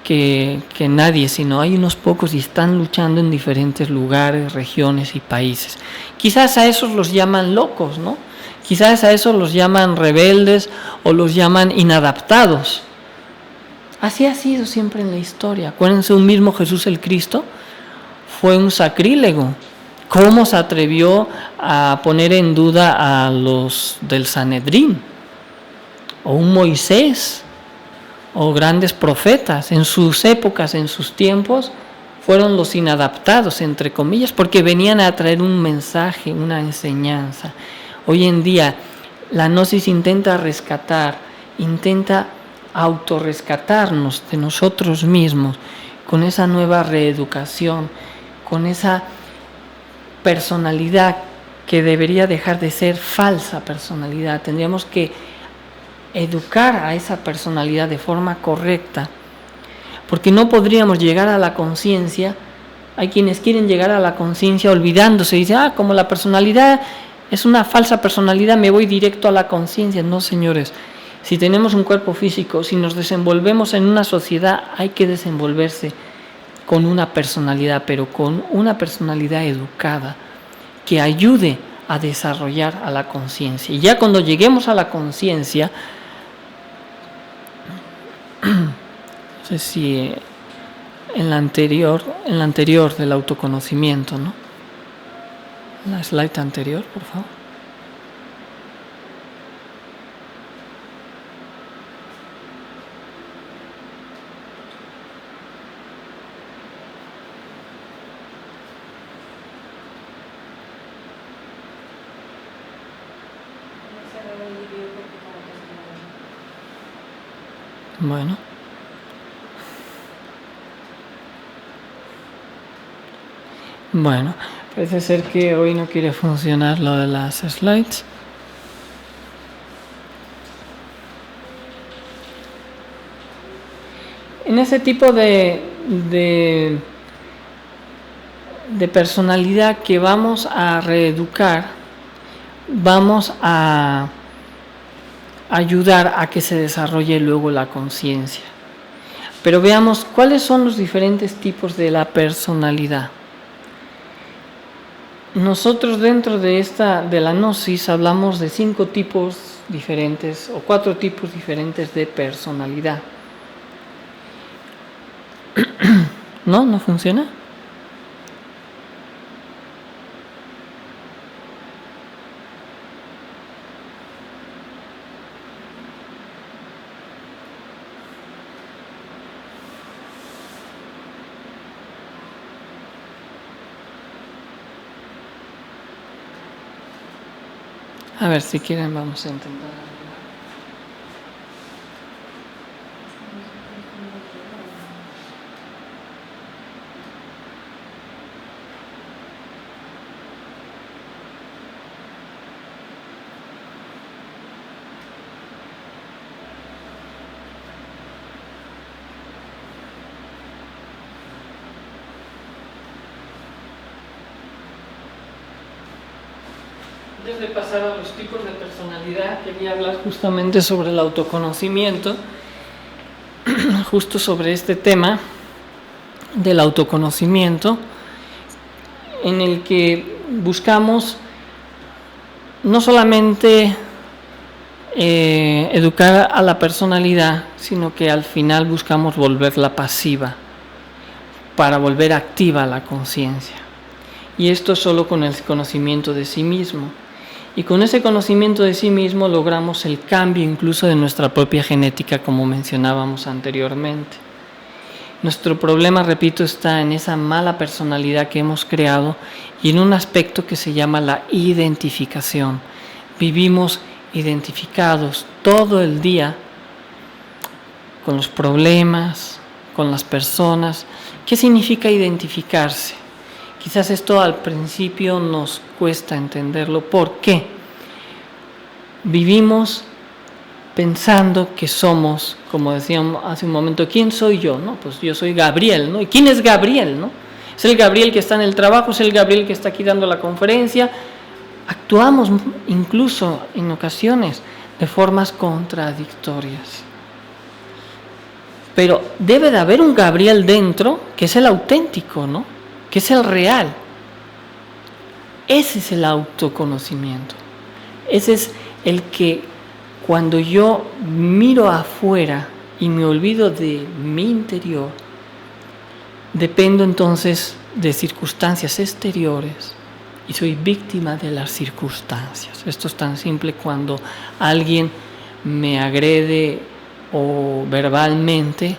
que nadie, sino hay unos pocos y están luchando en diferentes lugares, regiones y países. Quizás a esos los llaman locos, ¿no? Quizás a esos los llaman rebeldes o los llaman inadaptados. Así ha sido siempre en la historia. Acuérdense, un mismo Jesús el Cristo fue un sacrílego. ¿Cómo se atrevió a poner en duda a los del Sanedrín? O un Moisés, o grandes profetas. En sus épocas, en sus tiempos, fueron los inadaptados, entre comillas, porque venían a traer un mensaje, una enseñanza. Hoy en día, la gnosis intenta rescatar, intenta autorrescatarnos de nosotros mismos con esa nueva reeducación, con esa personalidad que debería dejar de ser falsa personalidad. Tendríamos que educar a esa personalidad de forma correcta, porque no podríamos llegar a la conciencia. Hay quienes quieren llegar a la conciencia olvidándose, dicen, como la personalidad es una falsa personalidad, me voy directo a la conciencia. No, señores, si tenemos un cuerpo físico, si nos desenvolvemos en una sociedad, hay que desenvolverse con una personalidad, pero con una personalidad educada, que ayude a desarrollar a la conciencia. Y ya cuando lleguemos a la conciencia, no sé si en la anterior del autoconocimiento, ¿no? La slide anterior, por favor. Bueno. Bueno, parece ser que hoy no quiere funcionar lo de las slides. En ese tipo de personalidad que vamos a reeducar, vamos a ayudar a que se desarrolle luego la conciencia. Pero veamos cuáles son los diferentes tipos de la personalidad. Nosotros dentro de la gnosis hablamos de 5 tipos diferentes o 4 tipos diferentes de personalidad. ¿No? ¿No funciona? A ver, si quieren vamos a intentar. Antes de pasar a los tipos de personalidad, quería hablar justamente sobre el autoconocimiento, justo sobre este tema del autoconocimiento, en el que buscamos no solamente educar a la personalidad, sino que al final buscamos volverla pasiva, para volver activa la conciencia. Y esto solo con el conocimiento de sí mismo. Y con ese conocimiento de sí mismo logramos el cambio incluso de nuestra propia genética, como mencionábamos anteriormente. Nuestro problema, repito, está en esa mala personalidad que hemos creado y en un aspecto que se llama la identificación. Vivimos identificados todo el día con los problemas, con las personas. ¿Qué significa identificarse? Quizás esto al principio nos cuesta entenderlo. ¿Por qué? Vivimos pensando que somos, como decíamos hace un momento, ¿quién soy yo? ¿No? Pues yo soy Gabriel, ¿no? ¿Y quién es Gabriel? ¿No? Es el Gabriel que está en el trabajo, es el Gabriel que está aquí dando la conferencia. Actuamos incluso en ocasiones de formas contradictorias. Pero debe de haber un Gabriel dentro que es el auténtico, ¿no? Que es el real. Ese es el autoconocimiento. Ese es el que cuando yo miro afuera y me olvido de mi interior, dependo entonces de circunstancias exteriores y soy víctima de las circunstancias. Esto es tan simple cuando alguien me agrede o verbalmente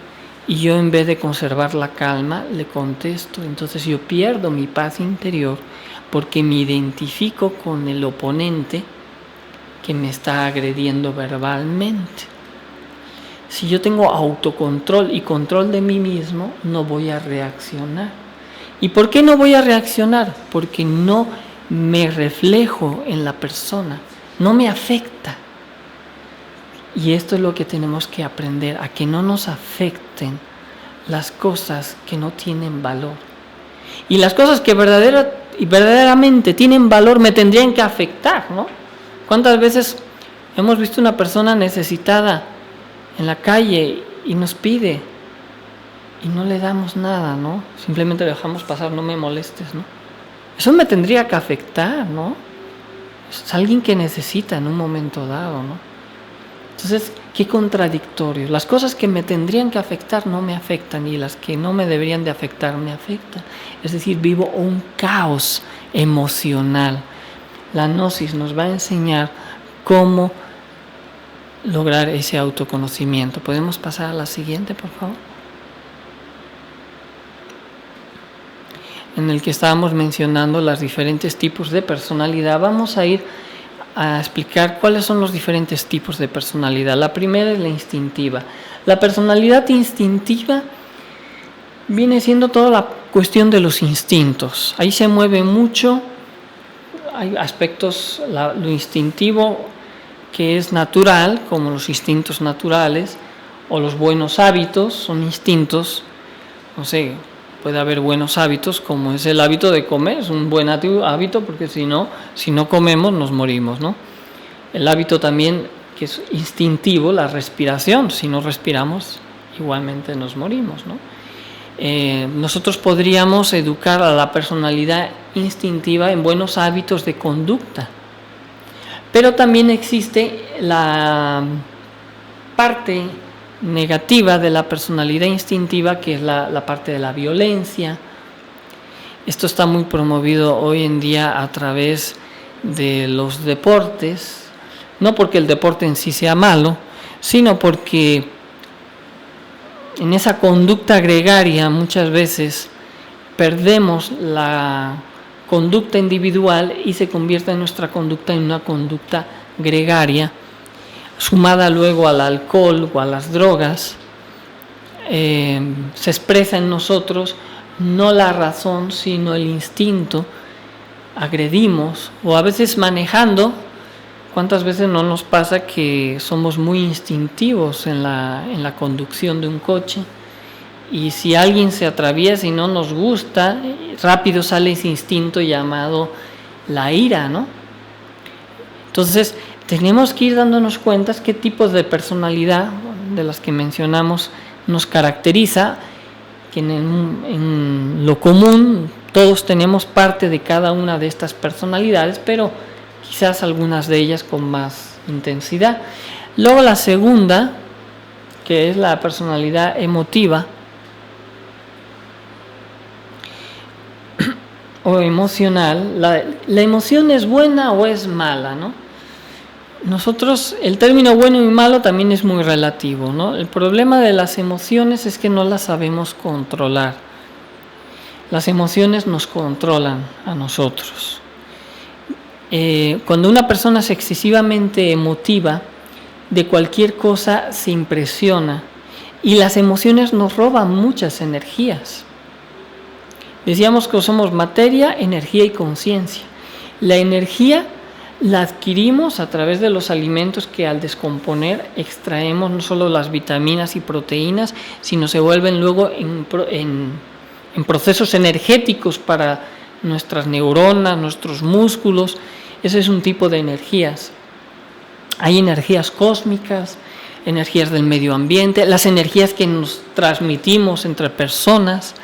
y yo en vez de conservar la calma le contesto. Entonces yo pierdo mi paz interior porque me identifico con el oponente que me está agrediendo verbalmente. Si yo tengo autocontrol y control de mí mismo, no voy a reaccionar. ¿Y por qué no voy a reaccionar? Porque no me reflejo en la persona, no me afecta. Y esto es lo que tenemos que aprender, a que no nos afecten las cosas que no tienen valor. Y las cosas que verdaderamente tienen valor me tendrían que afectar, ¿no? ¿Cuántas veces hemos visto una persona necesitada en la calle y nos pide y no le damos nada, ¿no? Simplemente le dejamos pasar, no me molestes, ¿no? Eso me tendría que afectar, ¿no? Es alguien que necesita en un momento dado, ¿no? Entonces, qué contradictorio. Las cosas que me tendrían que afectar no me afectan y las que no me deberían de afectar me afectan. Es decir, vivo un caos emocional. La gnosis nos va a enseñar cómo lograr ese autoconocimiento. ¿Podemos pasar a la siguiente, por favor? En el que estábamos mencionando los diferentes tipos de personalidad. Vamos a ir a explicar cuáles son los diferentes tipos de personalidad. La primera es la instintiva. La personalidad instintiva viene siendo toda la cuestión de los instintos. Ahí se mueve mucho, hay aspectos, lo instintivo que es natural, como los instintos naturales, o los buenos hábitos, son instintos, no sé, puede haber buenos hábitos, como es el hábito de comer, es un buen hábito, porque si no comemos nos morimos, ¿no? El hábito también que es instintivo, la respiración, si no respiramos igualmente nos morimos, ¿no? Nosotros podríamos educar a la personalidad instintiva en buenos hábitos de conducta, pero también existe la parte negativa de la personalidad instintiva, que es la parte de la violencia. Esto está muy promovido hoy en día a través de los deportes, no porque el deporte en sí sea malo, sino porque en esa conducta gregaria muchas veces perdemos la conducta individual y se convierte nuestra conducta en una conducta gregaria, sumada luego al alcohol o a las drogas. Se expresa en nosotros no la razón sino el instinto, agredimos, o a veces manejando. ¿Cuántas veces no nos pasa que somos muy instintivos en la conducción de un coche? Y si alguien se atraviesa y no nos gusta, rápido sale ese instinto llamado la ira, ¿no? Entonces, tenemos que ir dándonos cuenta qué tipos de personalidad de las que mencionamos nos caracteriza, que en lo común todos tenemos parte de cada una de estas personalidades, pero quizás algunas de ellas con más intensidad. Luego la segunda, que es la personalidad emotiva o emocional. La emoción es buena o es mala, ¿no? Nosotros, el término bueno y malo también es muy relativo, ¿no? El problema de las emociones es que no las sabemos controlar. Las emociones nos controlan a nosotros. Cuando una persona es excesivamente emotiva, de cualquier cosa se impresiona, y las emociones nos roban muchas energías. Decíamos que somos materia, energía y conciencia. La energía la adquirimos a través de los alimentos que al descomponer extraemos no solo las vitaminas y proteínas, sino se vuelven luego en en procesos energéticos para nuestras neuronas, nuestros músculos. Ese es un tipo de energías. Hay energías cósmicas, energías del medio ambiente, las energías que nos transmitimos entre personas.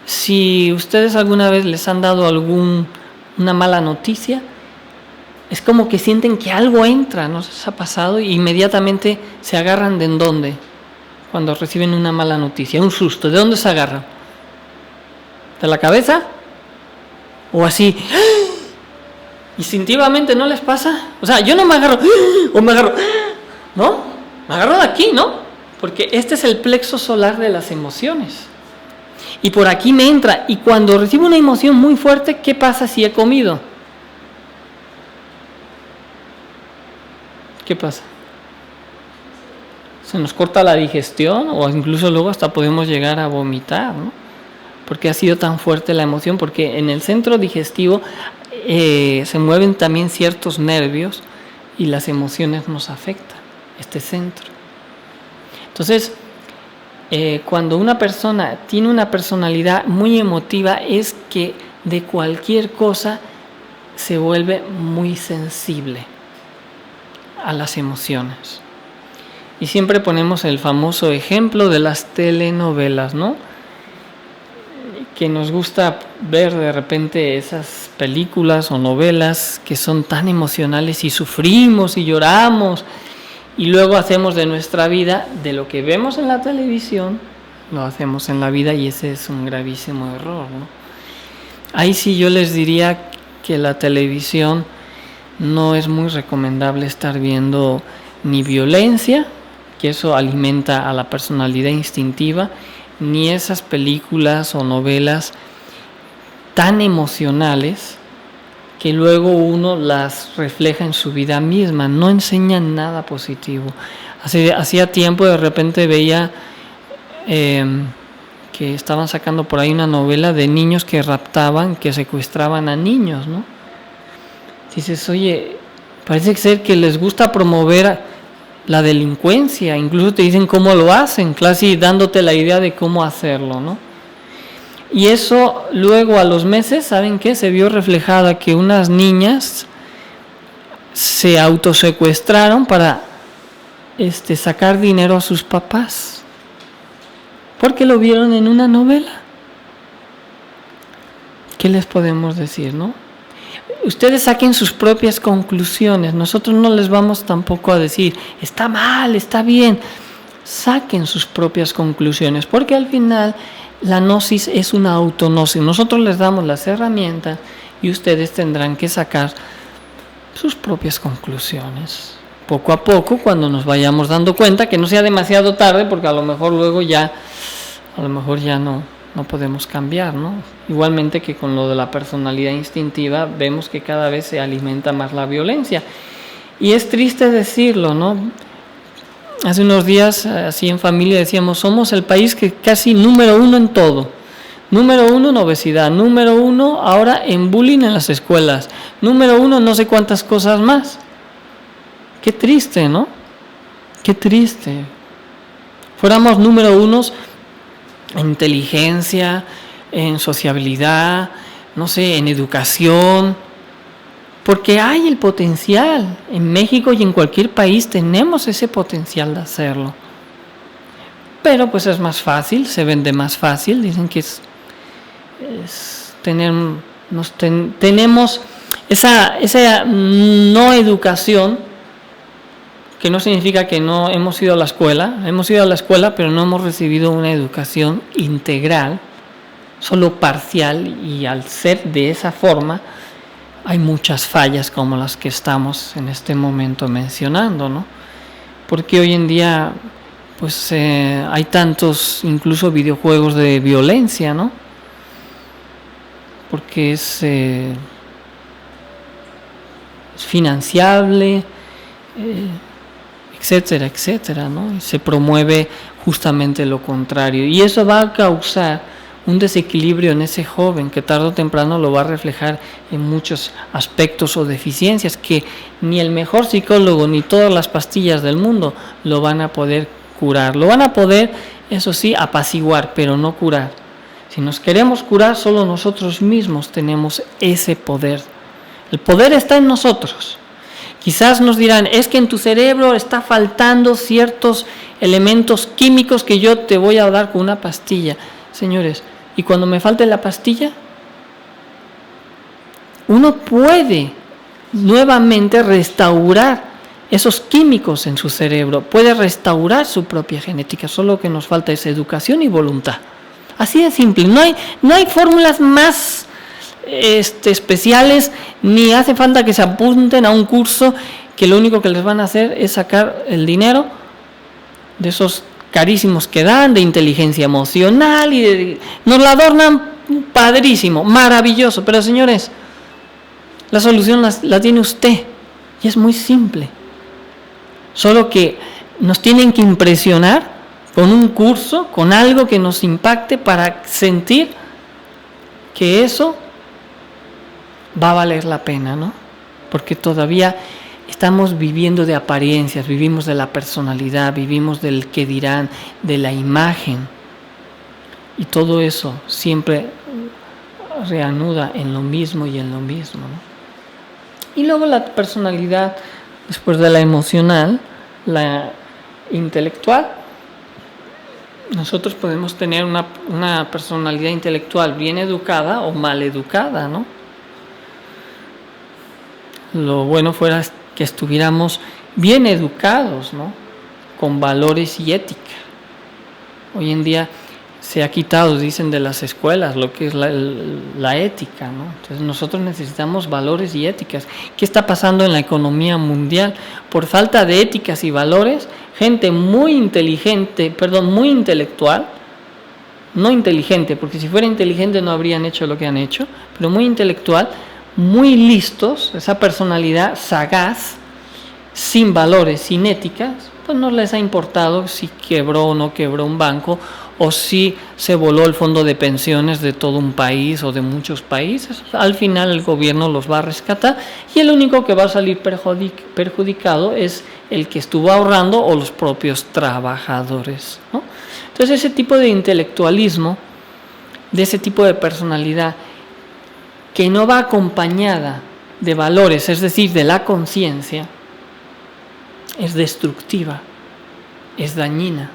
Si ustedes alguna vez les han dado una mala noticia, es como que sienten que algo entra, ¿no les ha pasado? Y inmediatamente se agarran ¿de en dónde? Cuando reciben una mala noticia, un susto, ¿de dónde se agarran? ¿De la cabeza? ¿O así? Instintivamente, ¿no les pasa? O sea, yo no me agarro, o me agarro, ¿no? Me agarro de aquí, ¿no? Porque este es el plexo solar de las emociones. Y por aquí me entra, y cuando recibo una emoción muy fuerte, ¿qué pasa si he comido? ¿Qué pasa? Se nos corta la digestión o incluso luego hasta podemos llegar a vomitar, ¿no? Porque ha sido tan fuerte la emoción, porque en el centro digestivo se mueven también ciertos nervios y las emociones nos afectan, este centro. Entonces, cuando una persona tiene una personalidad muy emotiva, es que de cualquier cosa se vuelve muy sensible a las emociones. Y siempre ponemos el famoso ejemplo de las telenovelas, ¿no? Que nos gusta ver de repente esas películas o novelas que son tan emocionales y sufrimos y lloramos, y luego hacemos de nuestra vida, de lo que vemos en la televisión, lo hacemos en la vida, y ese es un gravísimo error, ¿no? Ahí sí yo les diría que la televisión no es muy recomendable estar viendo ni violencia, que eso alimenta a la personalidad instintiva, ni esas películas o novelas tan emocionales que luego uno las refleja en su vida misma. No enseñan nada positivo. Hacía tiempo de repente veía que estaban sacando por ahí una novela de niños que raptaban, que secuestraban a niños, ¿no? Dices, oye, parece ser que les gusta promover la delincuencia, incluso te dicen cómo lo hacen, casi dándote la idea de cómo hacerlo, ¿no? Y eso luego a los meses, ¿saben qué? Se vio reflejada que unas niñas se autosecuestraron para sacar dinero a sus papás, porque lo vieron en una novela. ¿Qué les podemos decir, no? Ustedes saquen sus propias conclusiones. Nosotros no les vamos tampoco a decir, está mal, está bien. Saquen sus propias conclusiones, porque al final la gnosis es una autognosis. Nosotros les damos las herramientas y ustedes tendrán que sacar sus propias conclusiones. Poco a poco, cuando nos vayamos dando cuenta, que no sea demasiado tarde, porque a lo mejor luego ya no podemos cambiar, ¿no? Igualmente que con lo de la personalidad instintiva, vemos que cada vez se alimenta más la violencia. Y es triste decirlo, ¿no? Hace unos días, así en familia, decíamos, somos el país que casi número 1 en todo. Número 1 en obesidad, número 1 ahora en bullying en las escuelas, número 1 no sé cuántas cosas más. Qué triste, ¿no? Qué triste. Fuéramos número 1 en inteligencia, en sociabilidad, no sé, en educación, porque hay el potencial. En México y en cualquier país tenemos ese potencial de hacerlo. Pero pues es más fácil, se vende más fácil, dicen que tenemos esa no educación, que no significa que no hemos ido a la escuela, pero no hemos recibido una educación integral, solo parcial, y al ser de esa forma hay muchas fallas como las que estamos en este momento mencionando, ¿no? Porque hoy en día pues hay tantos, incluso videojuegos de violencia, ¿no? Porque es financiable, etcétera, etcétera, ¿no? Y se promueve justamente lo contrario. Y eso va a causar un desequilibrio en ese joven que tarde o temprano lo va a reflejar en muchos aspectos o deficiencias que ni el mejor psicólogo ni todas las pastillas del mundo lo van a poder curar. Lo van a poder eso sí, apaciguar, pero no curar. Si nos queremos curar, solo nosotros mismos tenemos ese poder. El poder está en nosotros. Quizás nos dirán, es que en tu cerebro está faltando ciertos elementos químicos que yo te voy a dar con una pastilla. Señores, ¿y cuando me falte la pastilla? Uno puede nuevamente restaurar esos químicos en su cerebro, puede restaurar su propia genética, solo que nos falta es educación y voluntad. Así de simple, no hay fórmulas más especiales, ni hace falta que se apunten a un curso que lo único que les van a hacer es sacar el dinero de esos carísimos que dan, de inteligencia emocional, nos la adornan padrísimo, maravilloso, pero señores, la solución la tiene usted, y es muy simple. Solo que nos tienen que impresionar con un curso, con algo que nos impacte para sentir que eso va a valer la pena, ¿no? Porque todavía estamos viviendo de apariencias, vivimos de la personalidad, vivimos del qué dirán, de la imagen. Y todo eso siempre reanuda en lo mismo y en lo mismo, ¿no? Y luego la personalidad, después de la emocional, la intelectual. Nosotros podemos tener una personalidad intelectual bien educada o mal educada, ¿no? Lo bueno fuera que estuviéramos bien educados, ¿no? Con valores y ética. Hoy en día se ha quitado, dicen, de las escuelas lo que es la ética, ¿no? Entonces nosotros necesitamos valores y éticas. ¿Qué está pasando en la economía mundial? Por falta de éticas y valores, gente muy inteligente, muy intelectual, no inteligente, porque si fuera inteligente no habrían hecho lo que han hecho, pero muy intelectual, muy listos, esa personalidad sagaz, sin valores, sin éticas, pues no les ha importado si quebró o no quebró un banco, o si se voló el fondo de pensiones de todo un país o de muchos países. Al final el gobierno los va a rescatar y el único que va a salir perjudicado es el que estuvo ahorrando o los propios trabajadores, ¿no? Entonces ese tipo de intelectualismo, de ese tipo de personalidad que no va acompañada de valores, es decir, de la conciencia, es destructiva, es dañina.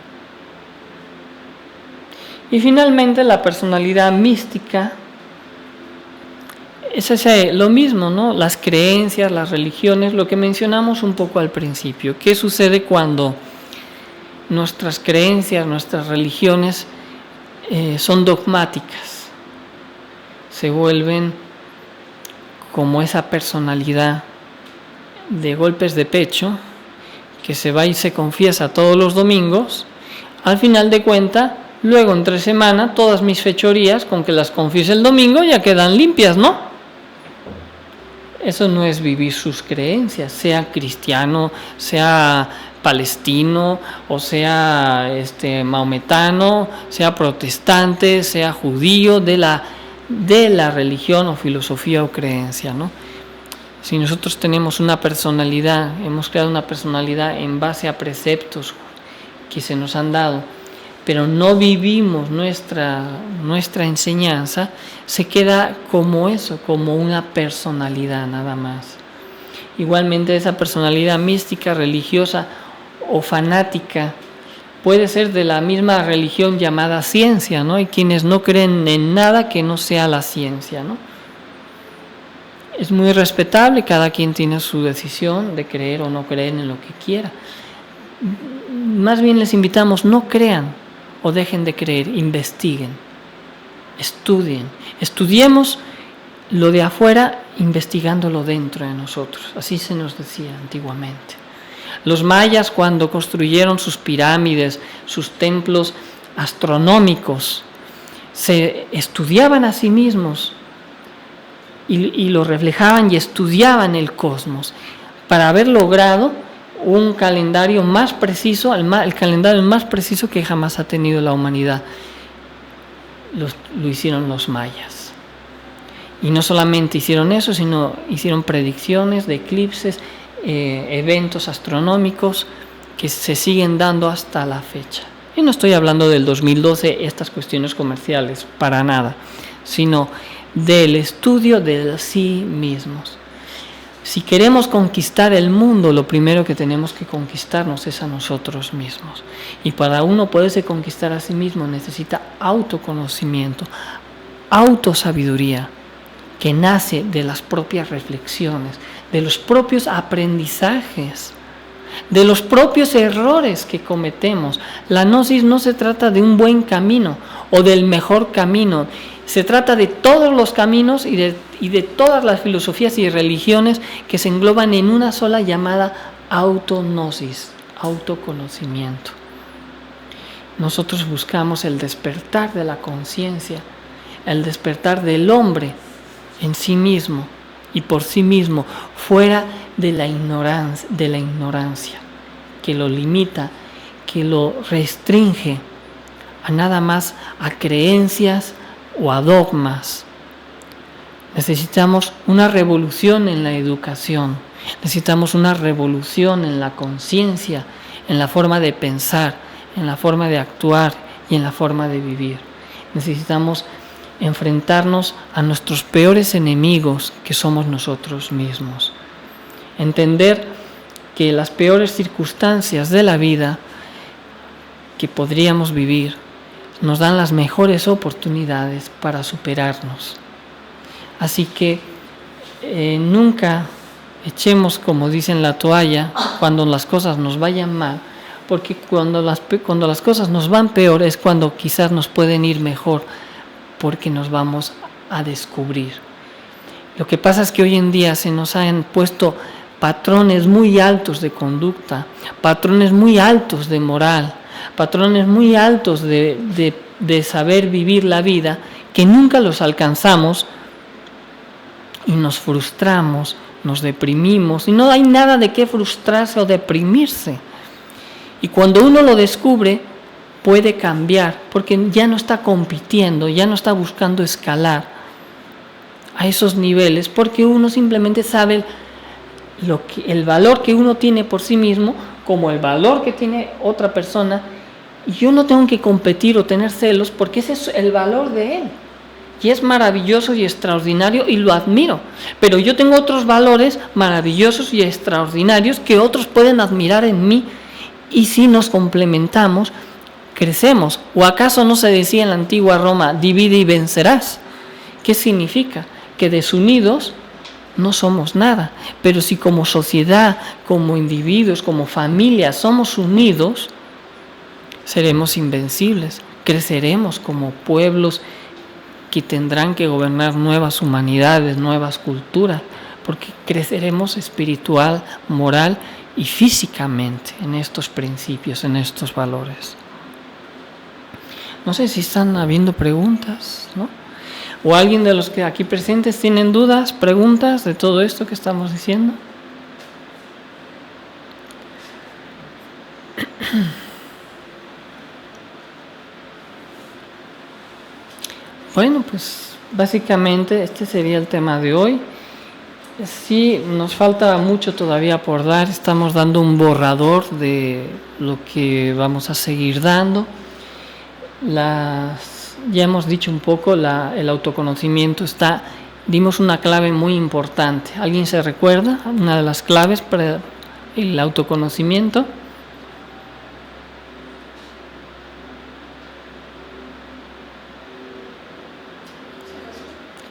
Y finalmente la personalidad mística es lo mismo, ¿no? Las creencias, las religiones, lo que mencionamos un poco al principio. ¿Qué sucede cuando nuestras creencias, nuestras religiones son dogmáticas? Se vuelven como esa personalidad de golpes de pecho que se va y se confiesa todos los domingos. Al final de cuentas, luego entre semana, todas mis fechorías, con que las confiese el domingo, ya quedan limpias, ¿no? Eso no es vivir sus creencias, sea cristiano, sea palestino, o sea maometano, sea protestante, sea judío, de la religión o filosofía o creencia, ¿no? Si nosotros tenemos una personalidad, hemos creado una personalidad en base a preceptos que se nos han dado, pero no vivimos nuestra enseñanza, se queda como eso, como una personalidad nada más. Igualmente esa personalidad mística, religiosa o fanática puede ser de la misma religión llamada ciencia, ¿no? Hay quienes no creen en nada que no sea la ciencia, ¿no? Es muy respetable, cada quien tiene su decisión de creer o no creer en lo que quiera. Más bien les invitamos, no crean o dejen de creer, investiguen, estudien. Estudiemos lo de afuera investigándolo dentro de nosotros. Así se nos decía antiguamente. Los mayas, cuando construyeron sus pirámides, sus templos astronómicos, se estudiaban a sí mismos y lo reflejaban y estudiaban el cosmos para haber logrado un calendario más preciso, el calendario más preciso que jamás ha tenido la humanidad. Lo hicieron los mayas. Y no solamente hicieron eso, sino hicieron predicciones de eclipses, eventos astronómicos que se siguen dando hasta la fecha. Y no estoy hablando del 2012, estas cuestiones comerciales, para nada, sino del estudio de sí mismos. Si queremos conquistar el mundo, lo primero que tenemos que conquistarnos es a nosotros mismos. Y para uno poderse conquistar a sí mismo necesita autoconocimiento, autosabiduría, que nace de las propias reflexiones, de los propios aprendizajes, de los propios errores que cometemos. La gnosis no se trata de un buen camino o del mejor camino. Se trata de todos los caminos y de todas las filosofías y religiones que se engloban en una sola llamada autognosis, autoconocimiento. Nosotros buscamos el despertar de la conciencia, el despertar del hombre en sí mismo y por sí mismo, fuera de la ignorancia que lo limita, que lo restringe a nada más a creencias o a dogmas. Necesitamos una revolución en la educación, necesitamos una revolución en la conciencia, en la forma de pensar, en la forma de actuar y en la forma de vivir. Necesitamos enfrentarnos a nuestros peores enemigos, que somos nosotros mismos. Entender que las peores circunstancias de la vida que podríamos vivir nos dan las mejores oportunidades para superarnos. Así que nunca echemos, como dicen, la toalla cuando las cosas nos vayan mal, porque cuando las cosas nos van peor es cuando quizás nos pueden ir mejor, porque nos vamos a descubrir. Lo que pasa es que hoy en día se nos han puesto patrones muy altos de conducta, patrones muy altos de moral, patrones muy altos de saber vivir la vida, que nunca los alcanzamos y nos frustramos, nos deprimimos, y no hay nada de qué frustrarse o deprimirse. Y cuando uno lo descubre, puede cambiar, porque ya no está compitiendo, ya no está buscando escalar a esos niveles, porque uno simplemente sabe el valor que uno tiene por sí mismo, como el valor que tiene otra persona, y yo no tengo que competir o tener celos, porque ese es el valor de él, y es maravilloso y extraordinario y lo admiro, pero yo tengo otros valores maravillosos y extraordinarios que otros pueden admirar en mí, y si nos complementamos, crecemos. ¿O acaso no se decía en la antigua Roma, divide y vencerás? ¿Qué significa? Que desunidos no somos nada, pero si como sociedad, como individuos, como familia somos unidos, seremos invencibles, creceremos como pueblos que tendrán que gobernar nuevas humanidades, nuevas culturas, porque creceremos espiritual, moral y físicamente en estos principios, en estos valores. No sé si están habiendo preguntas, ¿no? ¿O alguien de los que aquí presentes tienen dudas, preguntas de todo esto que estamos diciendo? Bueno, pues básicamente este sería el tema de hoy. Sí, nos falta mucho todavía por dar, estamos dando un borrador de lo que vamos a seguir dando. Ya hemos dicho un poco, el autoconocimiento dimos una clave muy importante. ¿Alguien se recuerda una de las claves para el autoconocimiento?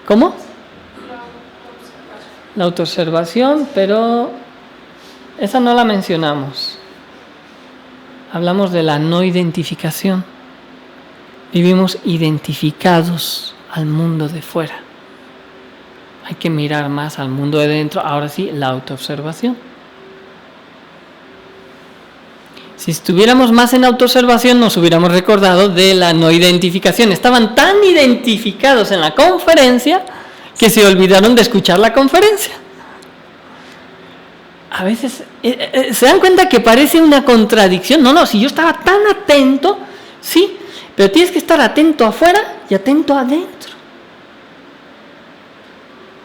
¿Cómo? La autoobservación, pero esa no la mencionamos. Hablamos de la no identificación. Vivimos identificados al mundo de fuera. Hay que mirar más al mundo de dentro. Ahora sí, la autoobservación. Si estuviéramos más en autoobservación, nos hubiéramos recordado de la no identificación. Estaban tan identificados en la conferencia que se olvidaron de escuchar la conferencia. A veces se dan cuenta que parece una contradicción. No, si yo estaba tan atento, sí, pero tienes que estar atento afuera y atento adentro.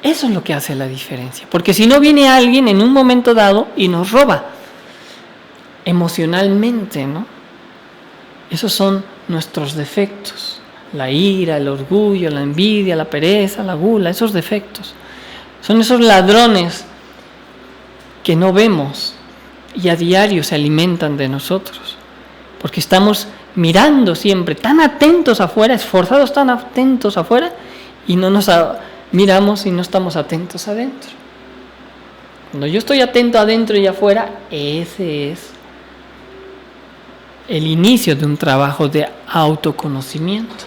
Eso es lo que hace la diferencia. Porque si no, viene alguien en un momento dado y nos roba emocionalmente, ¿no? Esos son nuestros defectos. La ira, el orgullo, la envidia, la pereza, la gula, esos defectos. Son esos ladrones que no vemos y a diario se alimentan de nosotros. Porque estamos mirando siempre, tan atentos afuera, esforzados tan atentos afuera, y no nos miramos y no estamos atentos adentro. Cuando yo estoy atento adentro y afuera, ese es el inicio de un trabajo de autoconocimiento.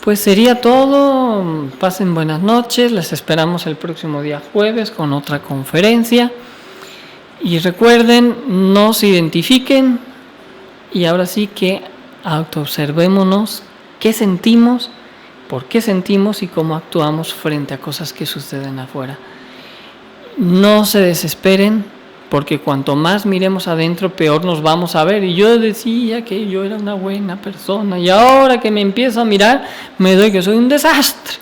Pues sería todo. Pasen buenas noches. Les esperamos el próximo día jueves con otra conferencia. Y recuerden, no se identifiquen. Y ahora sí que autoobservémonos qué sentimos, por qué sentimos y cómo actuamos frente a cosas que suceden afuera. No se desesperen, porque cuanto más miremos adentro, peor nos vamos a ver. Y yo decía que yo era una buena persona, y ahora que me empiezo a mirar, me doy que soy un desastre.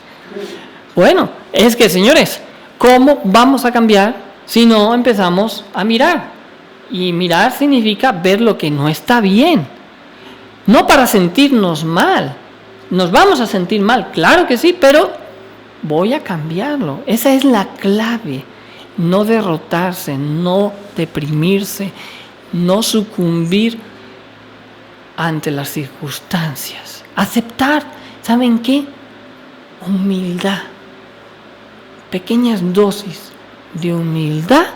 Bueno, es que, señores, ¿cómo vamos a cambiar si no empezamos a mirar? Y mirar significa ver lo que no está bien. No para sentirnos mal. Nos vamos a sentir mal, claro que sí, pero voy a cambiarlo. Esa es la clave. No derrotarse, no deprimirse, no sucumbir ante las circunstancias. Aceptar, ¿saben qué? Humildad. Pequeñas dosis de humildad.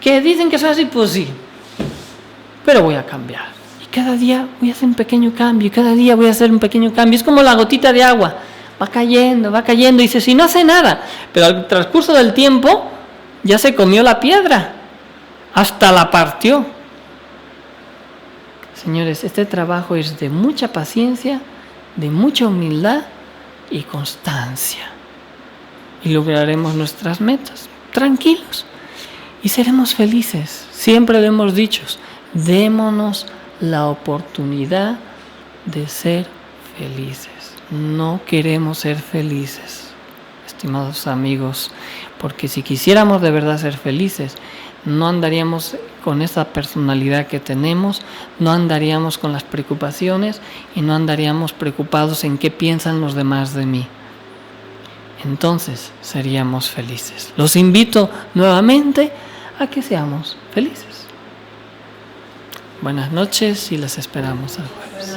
¿Que dicen que soy así? Pues sí. Pero voy a cambiar. Y cada día voy a hacer un pequeño cambio. Y cada día voy a hacer un pequeño cambio. Es como la gotita de agua. Va cayendo. Y dice, si no hace nada. Pero al transcurso del tiempo, ya se comió la piedra. Hasta la partió. Señores, este trabajo es de mucha paciencia, de mucha humildad y constancia. Y lograremos nuestras metas. Tranquilos. Y seremos felices. Siempre lo hemos dicho. Démonos la oportunidad de ser felices. No queremos ser felices, estimados amigos, porque si quisiéramos de verdad ser felices, no andaríamos con esa personalidad que tenemos, no andaríamos con las preocupaciones y no andaríamos preocupados en qué piensan los demás de mí. Entonces seríamos felices. Los invito nuevamente a que seamos felices. Buenas noches y les esperamos al jueves.